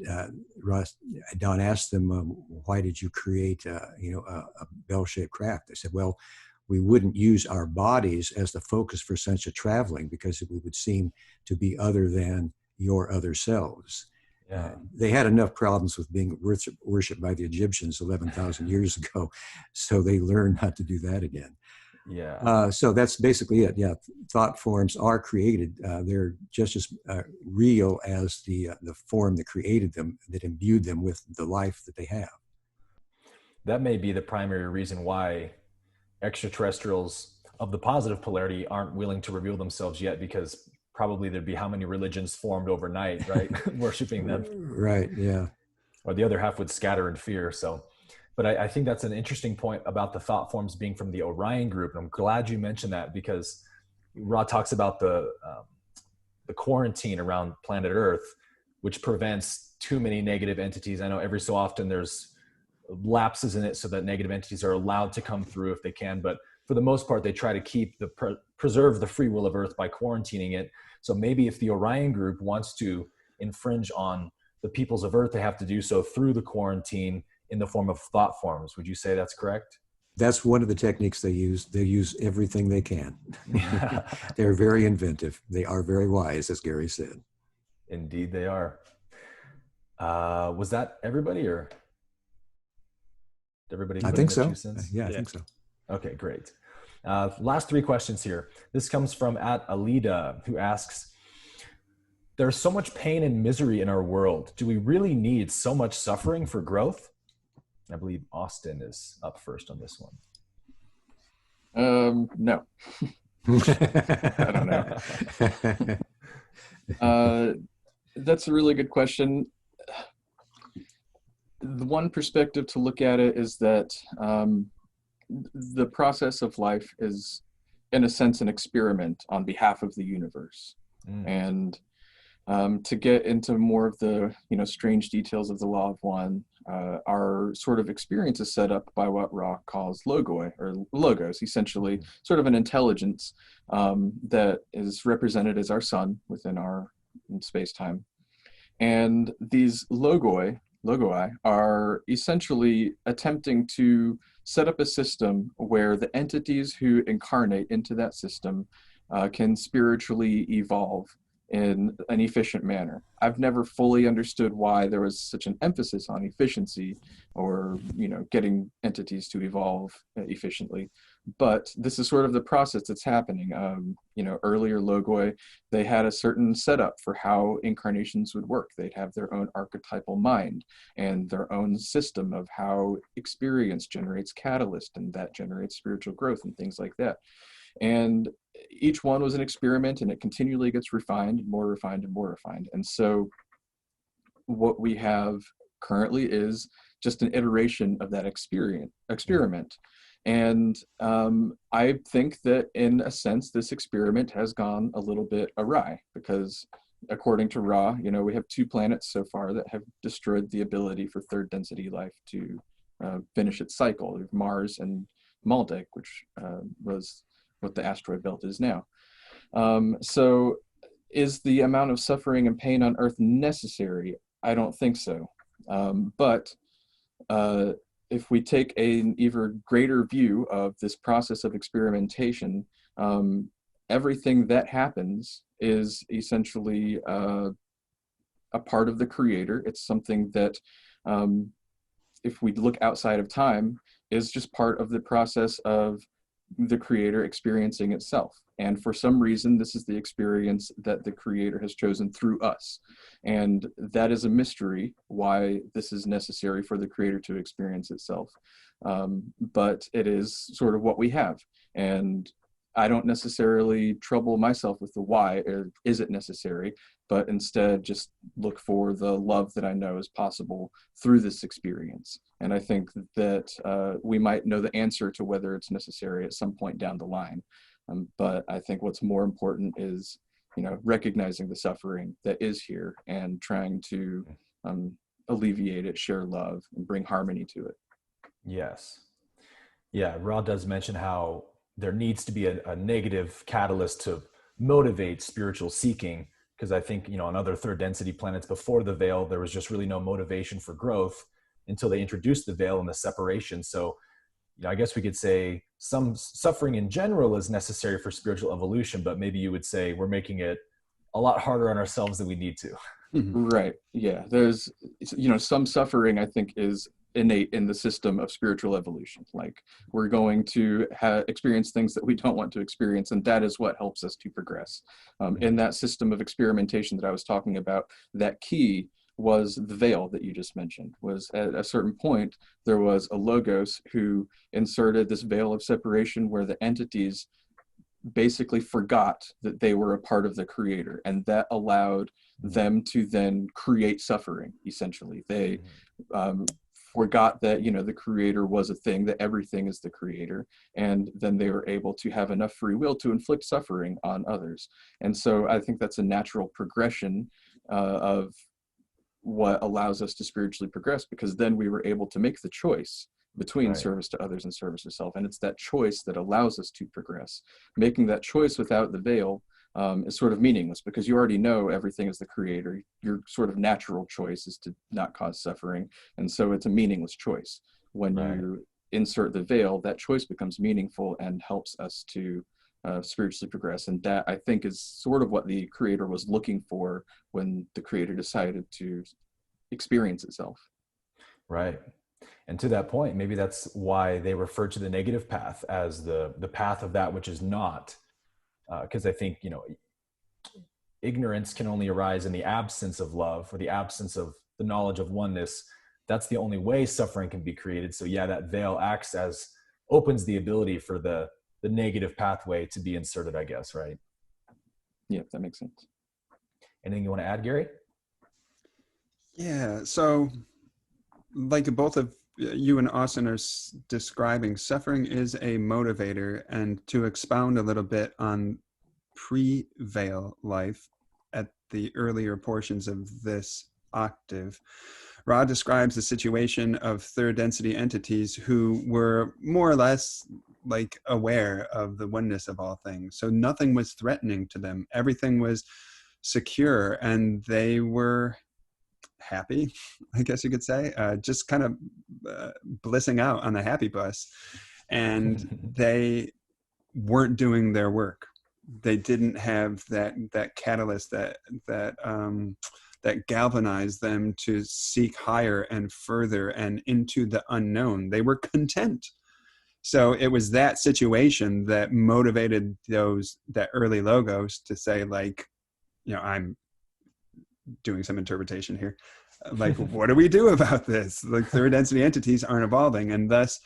Don asked them, "Why did you create, a bell-shaped craft?" They said, "Well, we wouldn't use our bodies as the focus for such a traveling because we would seem to be other than your other selves." Yeah. They had enough problems with being worshipped by the Egyptians 11,000 years ago, so they learned not to do that again. Yeah. So that's basically it. Yeah, thought forms are created. They're just as real as the form that created them, that imbued them with the life that they have. That may be the primary reason why extraterrestrials of the positive polarity aren't willing to reveal themselves yet, because probably there'd be how many religions formed overnight, right? Worshipping them. Right, yeah. Or the other half would scatter in fear. So, but I think that's an interesting point about the thought forms being from the Orion group. And I'm glad you mentioned that, because Ra talks about the quarantine around planet Earth, which prevents too many negative entities. I know every so often there's lapses in it so that negative entities are allowed to come through if they can. But for the most part, they try to keep preserve the free will of Earth by quarantining it. So maybe if the Orion group wants to infringe on the peoples of Earth, they have to do so through the quarantine in the form of thought forms. Would you say that's correct? That's one of the techniques they use. They use everything they can. They're very inventive. They are very wise, as Gary said. Indeed, they are. Was that everybody, or did everybody? I think so. Yeah, I think so. Okay, great. Last three questions here. This comes from @Alida, who asks, there's so much pain and misery in our world. Do we really need so much suffering for growth? I believe Austin is up first on this one. No. I don't know. That's a really good question. The one perspective to look at it is that the process of life is, in a sense, an experiment on behalf of the universe. And to get into more of the strange details of the law of one, our sort of experience is set up by what Ra calls logoi, or logos, essentially sort of an intelligence that is represented as our sun within our space-time. And these logoi are essentially attempting to set up a system where the entities who incarnate into that system can spiritually evolve in an efficient manner. I've never fully understood why there was such an emphasis on efficiency, or getting entities to evolve efficiently. But this is sort of the process that's happening. Earlier logoi, they had a certain setup for how incarnations would work. They'd have their own archetypal mind and their own system of how experience generates catalyst, and that generates spiritual growth and things like that. And each one was an experiment, and it continually gets refined, more refined and more refined. And so what we have currently is just an iteration of that experiment. And I think that in a sense, this experiment has gone a little bit awry, because according to Ra, we have 2 planets so far that have destroyed the ability for third density life to finish its cycle. Mars and Maldek, which was what the asteroid belt is now. So is the amount of suffering and pain on Earth necessary? I don't think so. But if we take an even greater view of this process of experimentation, everything that happens is essentially a part of the creator. It's something that, if we look outside of time, is just part of the process of the creator experiencing itself. And for some reason, this is the experience that the creator has chosen through us. And that is a mystery, why this is necessary for the creator to experience itself. But it is sort of what we have. And I don't necessarily trouble myself with the why, or is it necessary, but instead just look for the love that I know is possible through this experience. And I think that we might know the answer to whether it's necessary at some point down the line. But I think what's more important is, recognizing the suffering that is here and trying to alleviate it, share love, and bring harmony to it. Yes. Yeah, Ra does mention how there needs to be a negative catalyst to motivate spiritual seeking, because I think, on other third density planets before the veil, there was just really no motivation for growth until they introduced the veil and the separation. So, I guess we could say some suffering in general is necessary for spiritual evolution, but maybe you would say we're making it a lot harder on ourselves than we need to. Right. Yeah. There's, some suffering I think is innate in the system of spiritual evolution. Like, we're going to experience things that we don't want to experience, and that is what helps us to progress. In that system of experimentation that I was talking about, that key was the veil that you just mentioned. Was at a certain point, there was a logos who inserted this veil of separation where the entities basically forgot that they were a part of the creator, and that allowed them to then create suffering. Essentially, they forgot that the creator was a thing, that everything is the creator, and then they were able to have enough free will to inflict suffering on others. And so I think that's a natural progression of what allows us to spiritually progress, because then we were able to make the choice between service to others and service to self. And it's that choice that allows us to progress. Making that choice without the veil is sort of meaningless, because you already know everything is the creator. Your sort of natural choice is to not cause suffering. And so it's a meaningless choice. When you insert the veil, that choice becomes meaningful and helps us to spiritually progress. And that, I think, is sort of what the creator was looking for when the creator decided to experience itself. Right. And to that point, maybe that's why they refer to the negative path as the path of that which is not. Because I think, ignorance can only arise in the absence of love, or the absence of the knowledge of oneness. That's the only way suffering can be created. So yeah, that veil opens the ability for the negative pathway to be inserted, I guess, right? Yeah, that makes sense. Anything you want to add, Gary? Yeah, so like both of you and Austin are describing, suffering is a motivator. And to expound a little bit on pre-veil life at the earlier portions of this octave, Ra describes the situation of third density entities who were more or less like aware of the oneness of all things. So nothing was threatening to them. Everything was secure, and they were happy, I guess you could say, just kind of blissing out on the happy bus. And they weren't doing their work. They didn't have that catalyst that galvanized them to seek higher and further and into the unknown. They were content. So it was that situation that motivated that early logos to say, like, I'm doing some interpretation here. Like, what do we do about this? Like, third density entities aren't evolving, and thus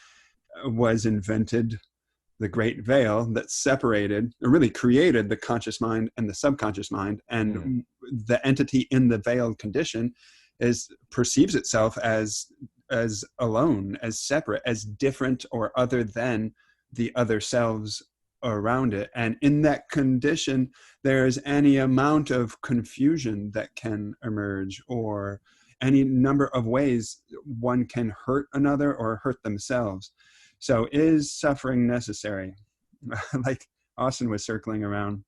was invented the great veil that separated, or really created, the conscious mind and the subconscious mind. And the entity in the veiled condition perceives itself as alone, as separate, as different or other than the other selves around it. And in that condition, there's any amount of confusion that can emerge, or any number of ways one can hurt another or hurt themselves. So is suffering necessary? Like Austin was circling around.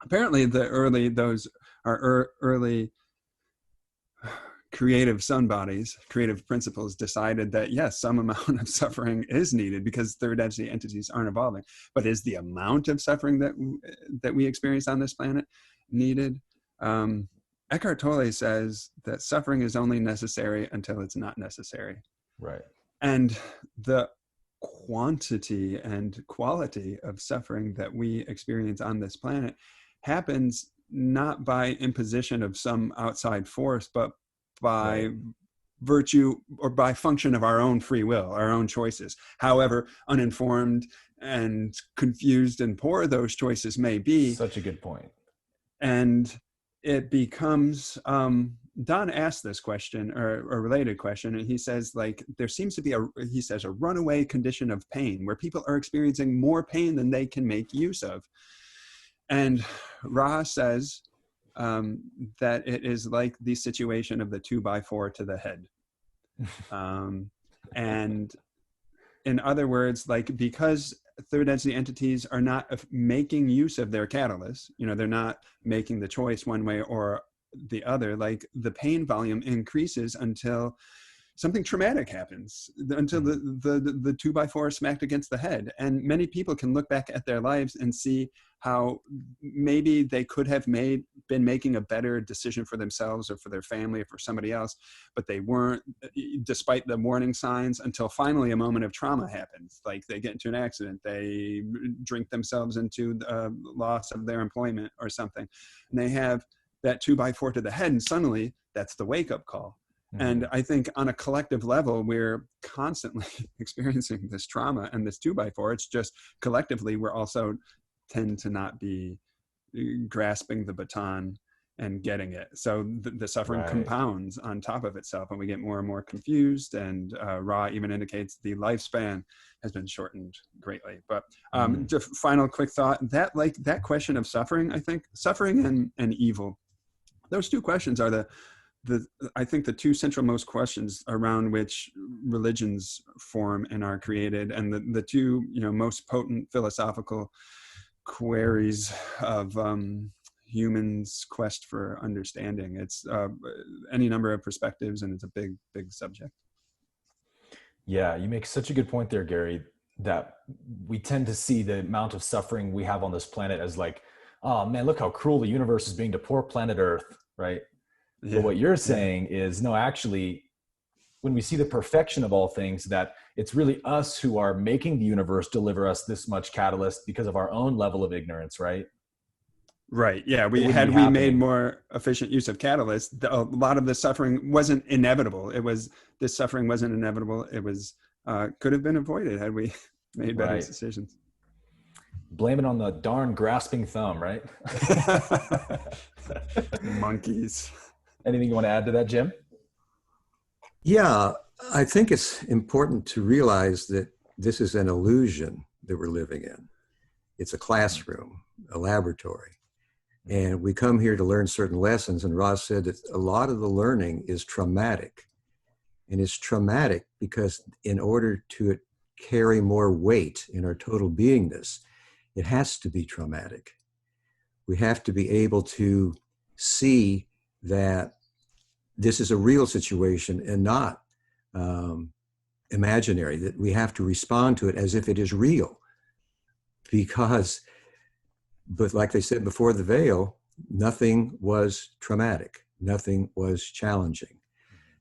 Apparently those are early creative sun bodies, creative principles decided that yes, some amount of suffering is needed because third density entities aren't evolving. But is the amount of suffering that we experience on this planet needed? Eckhart Tolle says that suffering is only necessary until it's not necessary. Right. And the quantity and quality of suffering that we experience on this planet happens not by imposition of some outside force, but by virtue or by function of our own free will, our own choices. However uninformed and confused and poor those choices may be. Such a good point. And it becomes, Don asked this question, or a related question, and he says, like, there seems to be a runaway condition of pain where people are experiencing more pain than they can make use of. And Ra says that it is like the situation of the 2x4 to the head. And in other words, like, because third density entities are not making use of their catalysts, they're not making the choice one way or the other, like, the pain volume increases until something traumatic happens, until the 2x4 is smacked against the head. And many people can look back at their lives and see how maybe they could have been making a better decision for themselves or for their family or for somebody else, but they weren't, despite the warning signs, until finally a moment of trauma happens. Like, they get into an accident, they drink themselves into the loss of their employment or something, and they have that 2x4 to the head, and suddenly that's the wake-up call. And I think on a collective level, we're constantly experiencing this trauma and this 2x4. It's just collectively, we're also tend to not be grasping the baton and getting it. So the suffering compounds on top of itself, and we get more and more confused. And Ra even indicates the lifespan has been shortened greatly. But just final quick thought, that question of suffering, I think suffering and evil, those two questions are I think the two centralmost questions around which religions form and are created, and the two most potent philosophical queries of humans' quest for understanding. It's any number of perspectives, and it's a big subject. Yeah, you make such a good point there, Gary, that we tend to see the amount of suffering we have on this planet as like, oh man, look how cruel the universe is being to poor planet Earth, right? Yeah. But what you're saying is, no, actually, when we see the perfection of all things, that it's really us who are making the universe deliver us this much catalyst because of our own level of ignorance, right? Right. Yeah. We made more efficient use of catalysts, a lot of the suffering wasn't inevitable. This suffering wasn't inevitable. It was could have been avoided had we made better decisions. Blame it on the darn grasping thumb, right? Monkeys. Anything you want to add to that, Jim? Yeah, I think it's important to realize that this is an illusion that we're living in. It's a classroom, a laboratory. And we come here to learn certain lessons. And Roz said that a lot of the learning is traumatic. And it's traumatic because in order to carry more weight in our total beingness, it has to be traumatic. We have to be able to see that this is a real situation and not imaginary, that we have to respond to it as if it is real. Because, but like they said before the veil, nothing was traumatic, nothing was challenging.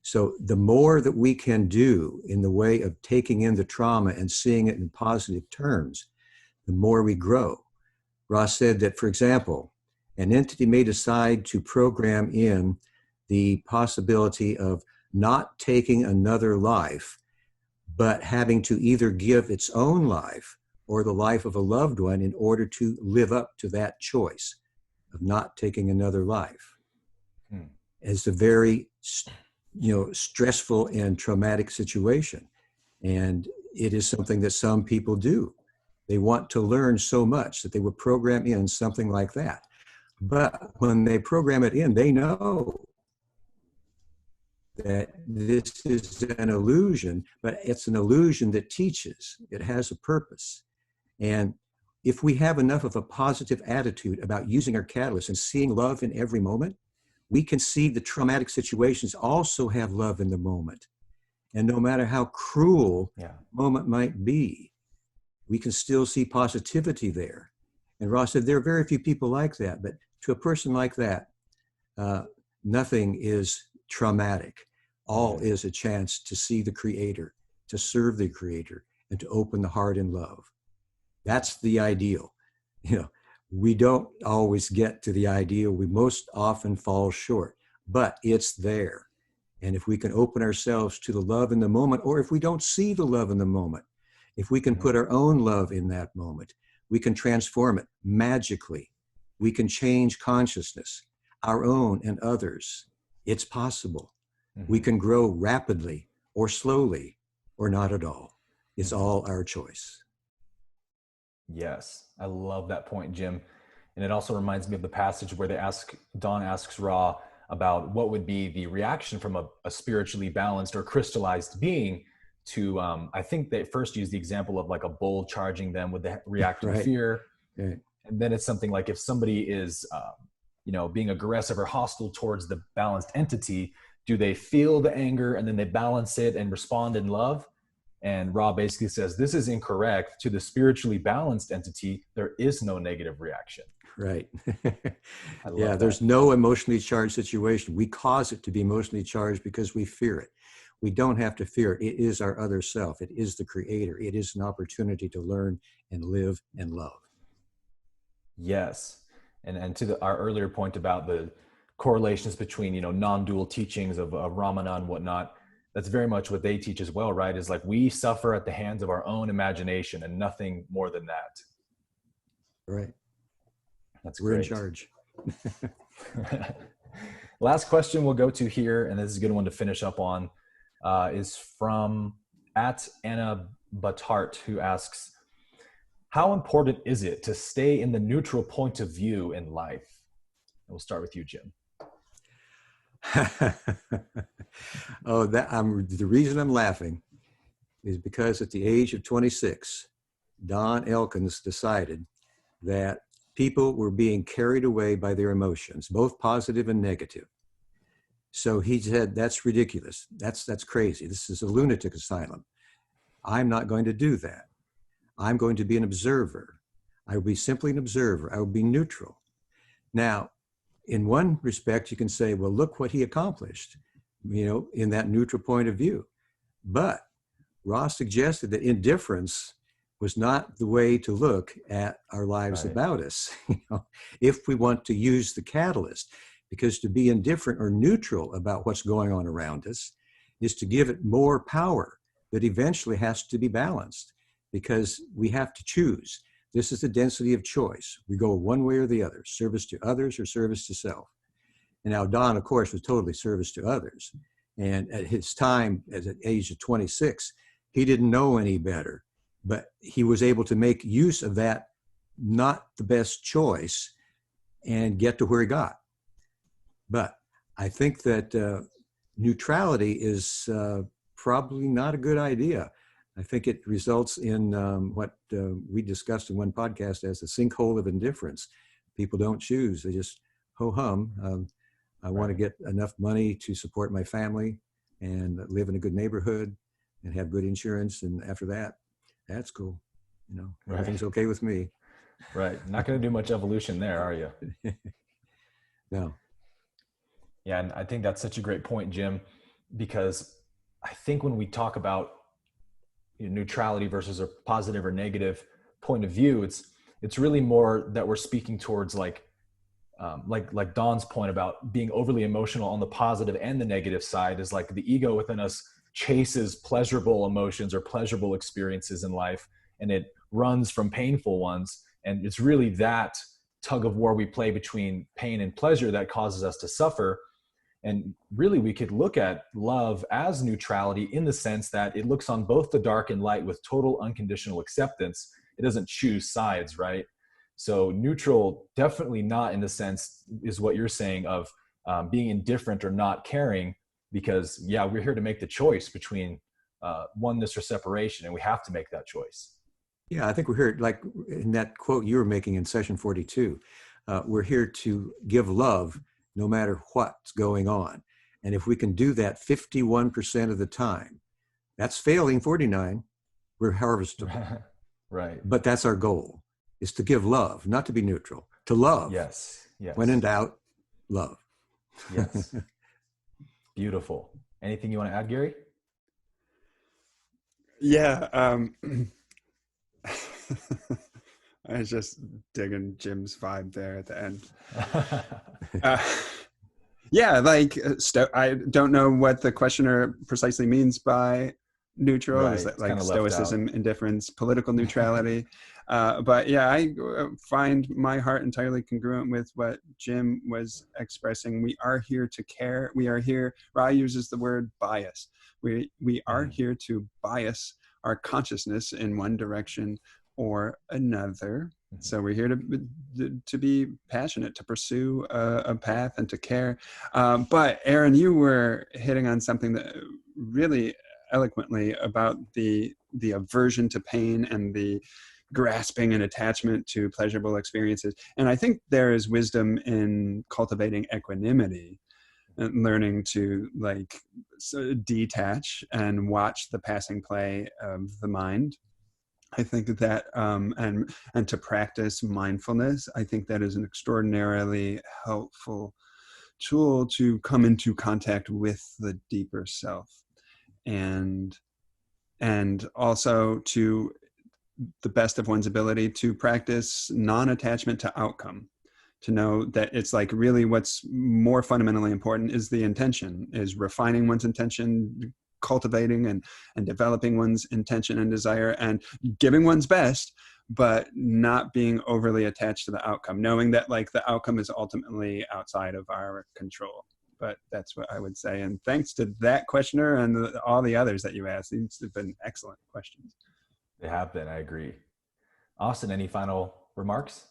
So the more that we can do in the way of taking in the trauma and seeing it in positive terms, the more we grow. Ross said that, for example, an entity may decide to program in the possibility of not taking another life, but having to either give its own life or the life of a loved one in order to live up to that choice of not taking another life. It's a very, stressful and traumatic situation. And it is something that some people do. They want to learn so much that they will program in something like that. But when they program it in, they know that this is an illusion, but it's an illusion that teaches. It has a purpose. And if we have enough of a positive attitude about using our catalyst and seeing love in every moment, we can see the traumatic situations also have love in the moment. And no matter how cruel the moment might be, we can still see positivity there. And Ross said there are very few people like that, but to a person like that, nothing is traumatic. All is a chance to see the Creator, to serve the Creator, and to open the heart in love. That's the ideal. We don't always get to the ideal. We most often fall short, but it's there. And if we can open ourselves to the love in the moment, or if we don't see the love in the moment, if we can put our own love in that moment, we can transform it magically. We can change consciousness, our own and others. It's possible. We can grow rapidly or slowly or not at all. It's all our choice. Yes, I love that point, Jim. And it also reminds me of the passage where Dawn asks Ra about what would be the reaction from a spiritually balanced or crystallized being to, I think they first use the example of like a bull charging them with the reacting fear. Right. And then it's something like if somebody is, being aggressive or hostile towards the balanced entity, do they feel the anger and then they balance it and respond in love? And Ra basically says, this is incorrect. To the spiritually balanced entity, there is no negative reaction. Right. Yeah, there's no emotionally charged situation. We cause it to be emotionally charged because we fear it. We don't have to fear it. It is our other self. It is the Creator. It is an opportunity to learn and live and love. Yes. And to our earlier point about the correlations between, non-dual teachings of Ramana and whatnot, that's very much what they teach as well, right? Is like we suffer at the hands of our own imagination and nothing more than that. Right. That's We're great. in charge. Last question we'll go to here, and this is a good one to finish up on, is from @Anna Batart, who asks, how important is it to stay in the neutral point of view in life? And we'll start with you, Jim. The reason I'm laughing is because at the age of 26, Don Elkins decided that people were being carried away by their emotions, both positive and negative. So he said, that's ridiculous. That's crazy. This is a lunatic asylum. I'm not going to do that. I'm going to be an observer. I will be simply an observer. I will be neutral. Now, in one respect, you can say, well, look what he accomplished, in that neutral point of view. But Ross suggested that indifference was not the way to look at our lives about us, if we want to use the catalyst, because to be indifferent or neutral about what's going on around us is to give it more power that eventually has to be balanced, because we have to choose. This is the density of choice. We go one way or the other, service to others or service to self. And now Don, of course, was totally service to others. And at his time, at the age of 26, he didn't know any better, but he was able to make use of that, not the best choice, and get to where he got. But I think that neutrality is probably not a good idea. I think it results in what we discussed in one podcast as a sinkhole of indifference. People don't choose, they just ho-hum. I want to get enough money to support my family and live in a good neighborhood and have good insurance. And after that, that's cool. You know, everything's okay with me. Right. Not going to do much evolution there, are you? No. Yeah. And I think that's such a great point, Jim, because I think when we talk about neutrality versus a positive or negative point of view, it's really more that we're speaking towards like Don's point about being overly emotional on the positive and the negative side is like the ego within us chases pleasurable emotions or pleasurable experiences in life, and it runs from painful ones. And it's really that tug of war we play between pain and pleasure that causes us to suffer. And really, we could look at love as neutrality in the sense that it looks on both the dark and light with total unconditional acceptance. It doesn't choose sides, right? So neutral, definitely not in the sense is what you're saying of being indifferent or not caring, because we're here to make the choice between oneness or separation, and we have to make that choice. Yeah, I think we're here, like in that quote you were making in session 42, we're here to give love no matter what's going on. And if we can do that 51% of the time, that's failing 49, we're harvestable. Right. But that's our goal, is to give love, not to be neutral, to love. Yes. When in doubt, love. Yes. Beautiful. Anything you want to add, Gary? Yeah. I was just digging Jim's vibe there at the end. I don't know what the questioner precisely means by neutral. Right. Is that It's like kind of stoicism, indifference, political neutrality? But yeah, I find my heart entirely congruent with what Jim was expressing. We are here to care. We are here. Ra uses the word bias. We are here to bias our consciousness in one direction or another. So we're here to be passionate, to pursue a path and to care. But Aaron, you were hitting on something that really eloquently about the aversion to pain and the grasping and attachment to pleasurable experiences. And I think there is wisdom in cultivating equanimity and learning to detach and watch the passing play of the mind. I think that and to practice mindfulness, I think that is an extraordinarily helpful tool to come into contact with the deeper self, and also to the best of one's ability to practice non-attachment to outcome, to know that it's like really what's more fundamentally important is the intention, is refining one's intention, cultivating and developing one's intention and desire, and giving one's best, but not being overly attached to the outcome, knowing that like the outcome is ultimately outside of our control. But that's what I would say. And thanks to that questioner and all the others that you asked. These have been excellent questions. They have been, I agree. Austin, any final remarks?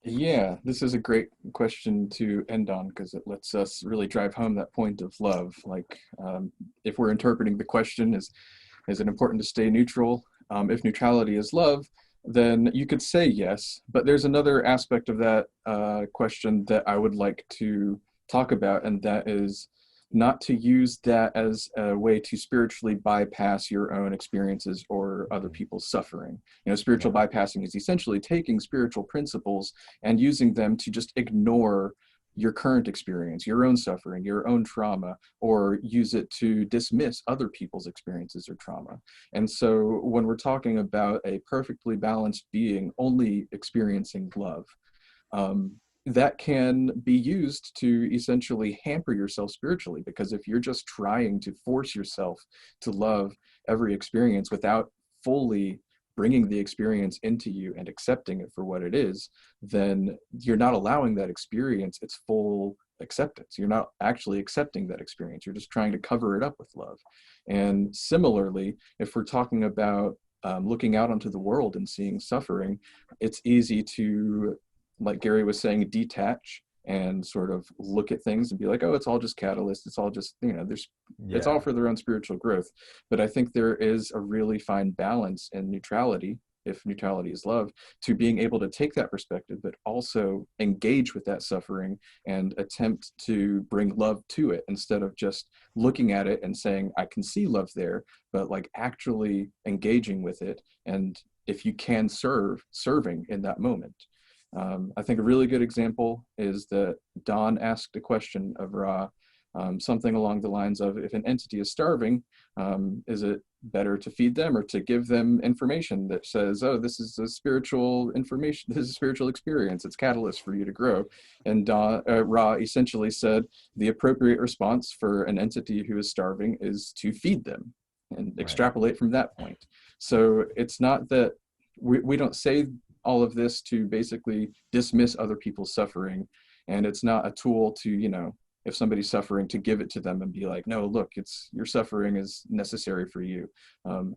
Yeah, this is a great question to end on because it lets us really drive home that point of love. Like, if we're interpreting the question is it important to stay neutral? If neutrality is love, then you could say yes. But there's another aspect of that question that I would like to talk about, and that is not to use that as a way to spiritually bypass your own experiences or other people's suffering. You know, spiritual bypassing is essentially taking spiritual principles and using them to just ignore your current experience, your own suffering, your own trauma, or use it to dismiss other people's experiences or trauma. And so when we're talking about a perfectly balanced being only experiencing love, that can be used to essentially hamper yourself spiritually, because if you're just trying to force yourself to love every experience without fully bringing the experience into you and accepting it for what it is, then you're not allowing that experience its full acceptance. You're not actually accepting that experience. You're just trying to cover it up with love. And similarly, if we're talking about looking out onto the world and seeing suffering, it's easy to, like Gary was saying, detach and sort of look at things and be like, oh, it's all just catalyst. It's all just, you know, it's all for their own spiritual growth. But I think there is a really fine balance in neutrality if neutrality is love, to being able to take that perspective, but also engage with that suffering and attempt to bring love to it, instead of just looking at it and saying, I can see love there, but like actually engaging with it. And if you can serving in that moment. I think a really good example is that Don asked a question of Ra, something along the lines of, if an entity is starving, is it better to feed them or to give them information that says, oh, this is a spiritual information, this is a spiritual experience, it's catalyst for you to grow? And Ra essentially said, the appropriate response for an entity who is starving is to feed them, and extrapolate from that point. So it's not that we don't say all of this to basically dismiss other people's suffering. And it's not a tool to, you know, if somebody's suffering, to give it to them and be like, no, look, it's, your suffering is necessary for you.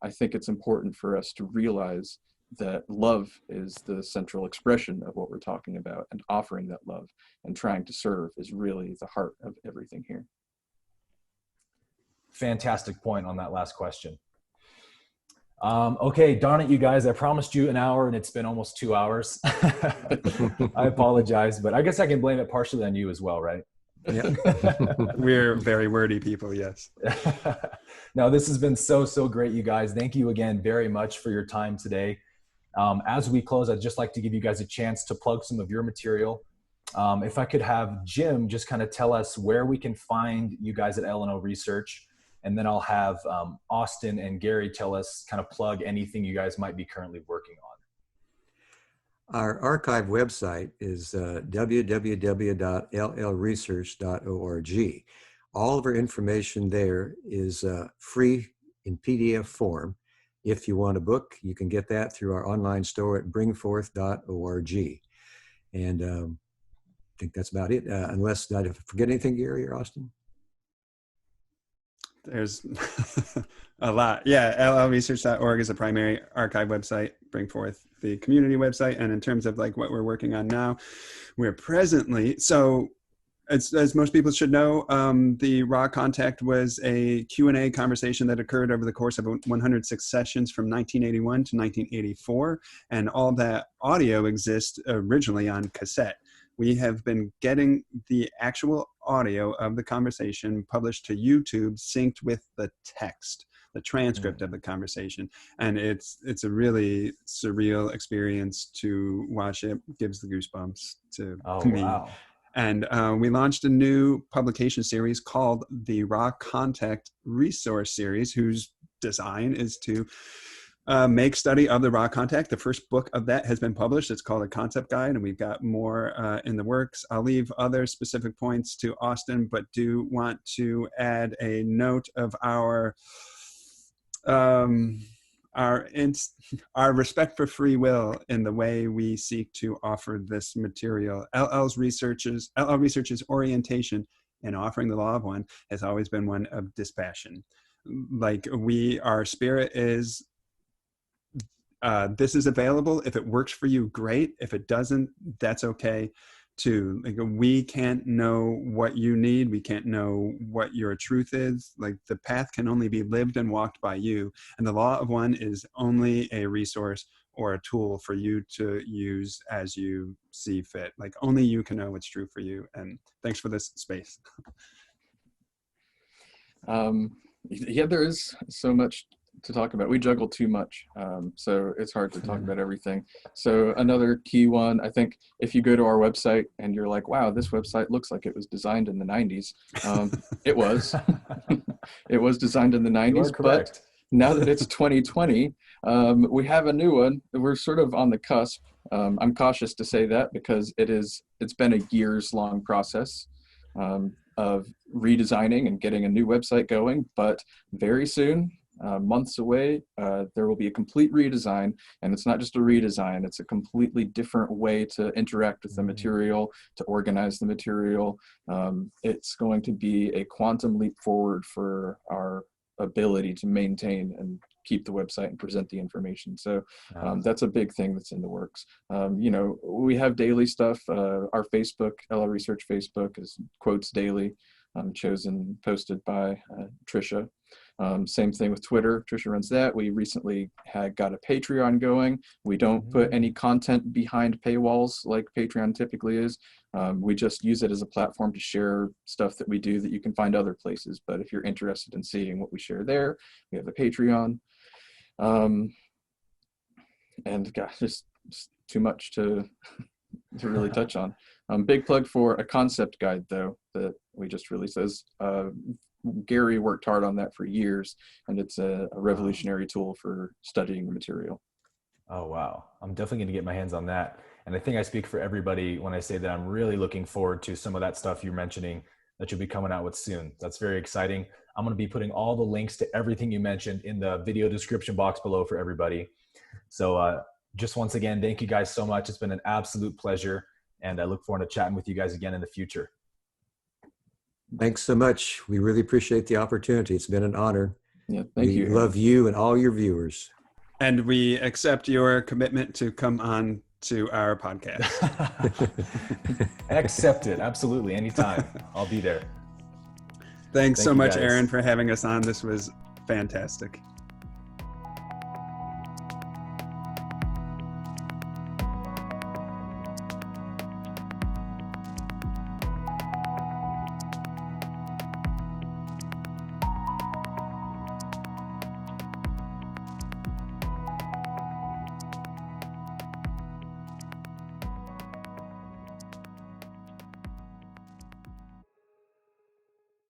I think it's important for us to realize that love is the central expression of what we're talking about, and offering that love and trying to serve is really the heart of everything here. Fantastic point on that last question. Okay, darn it, you guys. I promised you an hour and it's been almost 2 hours. I apologize, but I guess I can blame it partially on you as well, right? Yeah. We're very wordy people, yes. No, this has been so great, you guys. Thank you again very much for your time today. As we close, I'd just like to give you guys a chance to plug some of your material. If I could have Jim just kind of tell us where we can find you guys at LNO Research, and then I'll have Austin and Gary tell us, kind of plug anything you guys might be currently working on. Our archive website is www.llresearch.org. All of our information there is free in PDF form. If you want a book, you can get that through our online store at bringforth.org. And I think that's about it. Unless, did I forget anything, Gary or Austin? There's a lot. Yeah, LLRESEARCH.org is a primary archive website, Bring Forth the community website. And in terms of like what we're working on now, we're presently, so as most people should know, the Raw Contact was a Q&A conversation that occurred over the course of 106 sessions from 1981 to 1984. And all that audio exists originally on cassette. We have been getting the actual audio of the conversation published to YouTube, synced with the text, the transcript of the conversation. And it's a really surreal experience to watch. It gives the goosebumps to me. Wow. And we launched a new publication series called the Raw Contact Resource Series, whose design is to make study of the Raw Contact. The first book of that has been published. It's called A Concept Guide, and we've got more in the works. I'll leave other specific points to Austin, but do want to add a note of our respect for free will in the way we seek to offer this material. LL Research's orientation in offering the law of one has always been one of dispassion. Like our spirit is, this is available. If it works for you, great. If it doesn't, that's okay too. Like, we can't know what you need. We can't know what your truth is. Like, the path can only be lived and walked by you. And the law of one is only a resource or a tool for you to use as you see fit. Like, only you can know what's true for you. And thanks for this space. Yeah, there is so much to talk about. We juggle too much, so it's hard to talk about everything. So another key one, I think, if you go to our website and you're like, wow, this website looks like it was designed in the 90s. It was. It was designed in the 90s, but now that it's 2020, we have a new one. We're sort of on the cusp. I'm cautious to say that because it's been a years-long process of redesigning and getting a new website going, but very soon, months away, there will be a complete redesign. And it's not just a redesign, it's a completely different way to interact with the material, to organize the material. It's going to be a quantum leap forward for our ability to maintain and keep the website and present the information. So that's a big thing that's in the works. We have daily stuff. Our Facebook, LL Research Facebook, is quotes daily. chosen, posted by Trisha. Same thing with Twitter. Trisha runs that. We recently got a Patreon going. We don't put any content behind paywalls like Patreon typically is. We just use it as a platform to share stuff that we do that you can find other places. But if you're interested in seeing what we share there, we have the Patreon. And gosh, just too much to really touch on. Big plug for a concept guide though that we just released. Gary worked hard on that for years, and it's a revolutionary tool for studying the material. Oh, wow. I'm definitely going to get my hands on that. And I think I speak for everybody when I say that I'm really looking forward to some of that stuff you're mentioning that you'll be coming out with soon. That's very exciting. I'm going to be putting all the links to everything you mentioned in the video description box below for everybody. So just once again, thank you guys so much. It's been an absolute pleasure, and I look forward to chatting with you guys again in the future. Thanks so much. We really appreciate the opportunity. It's been an honor. Yeah, thank you. We love you and all your viewers. And we accept your commitment to come on to our podcast. Accept it. Absolutely. Anytime. I'll be there. Thanks so you much, guys. Aaron, for having us on. This was fantastic.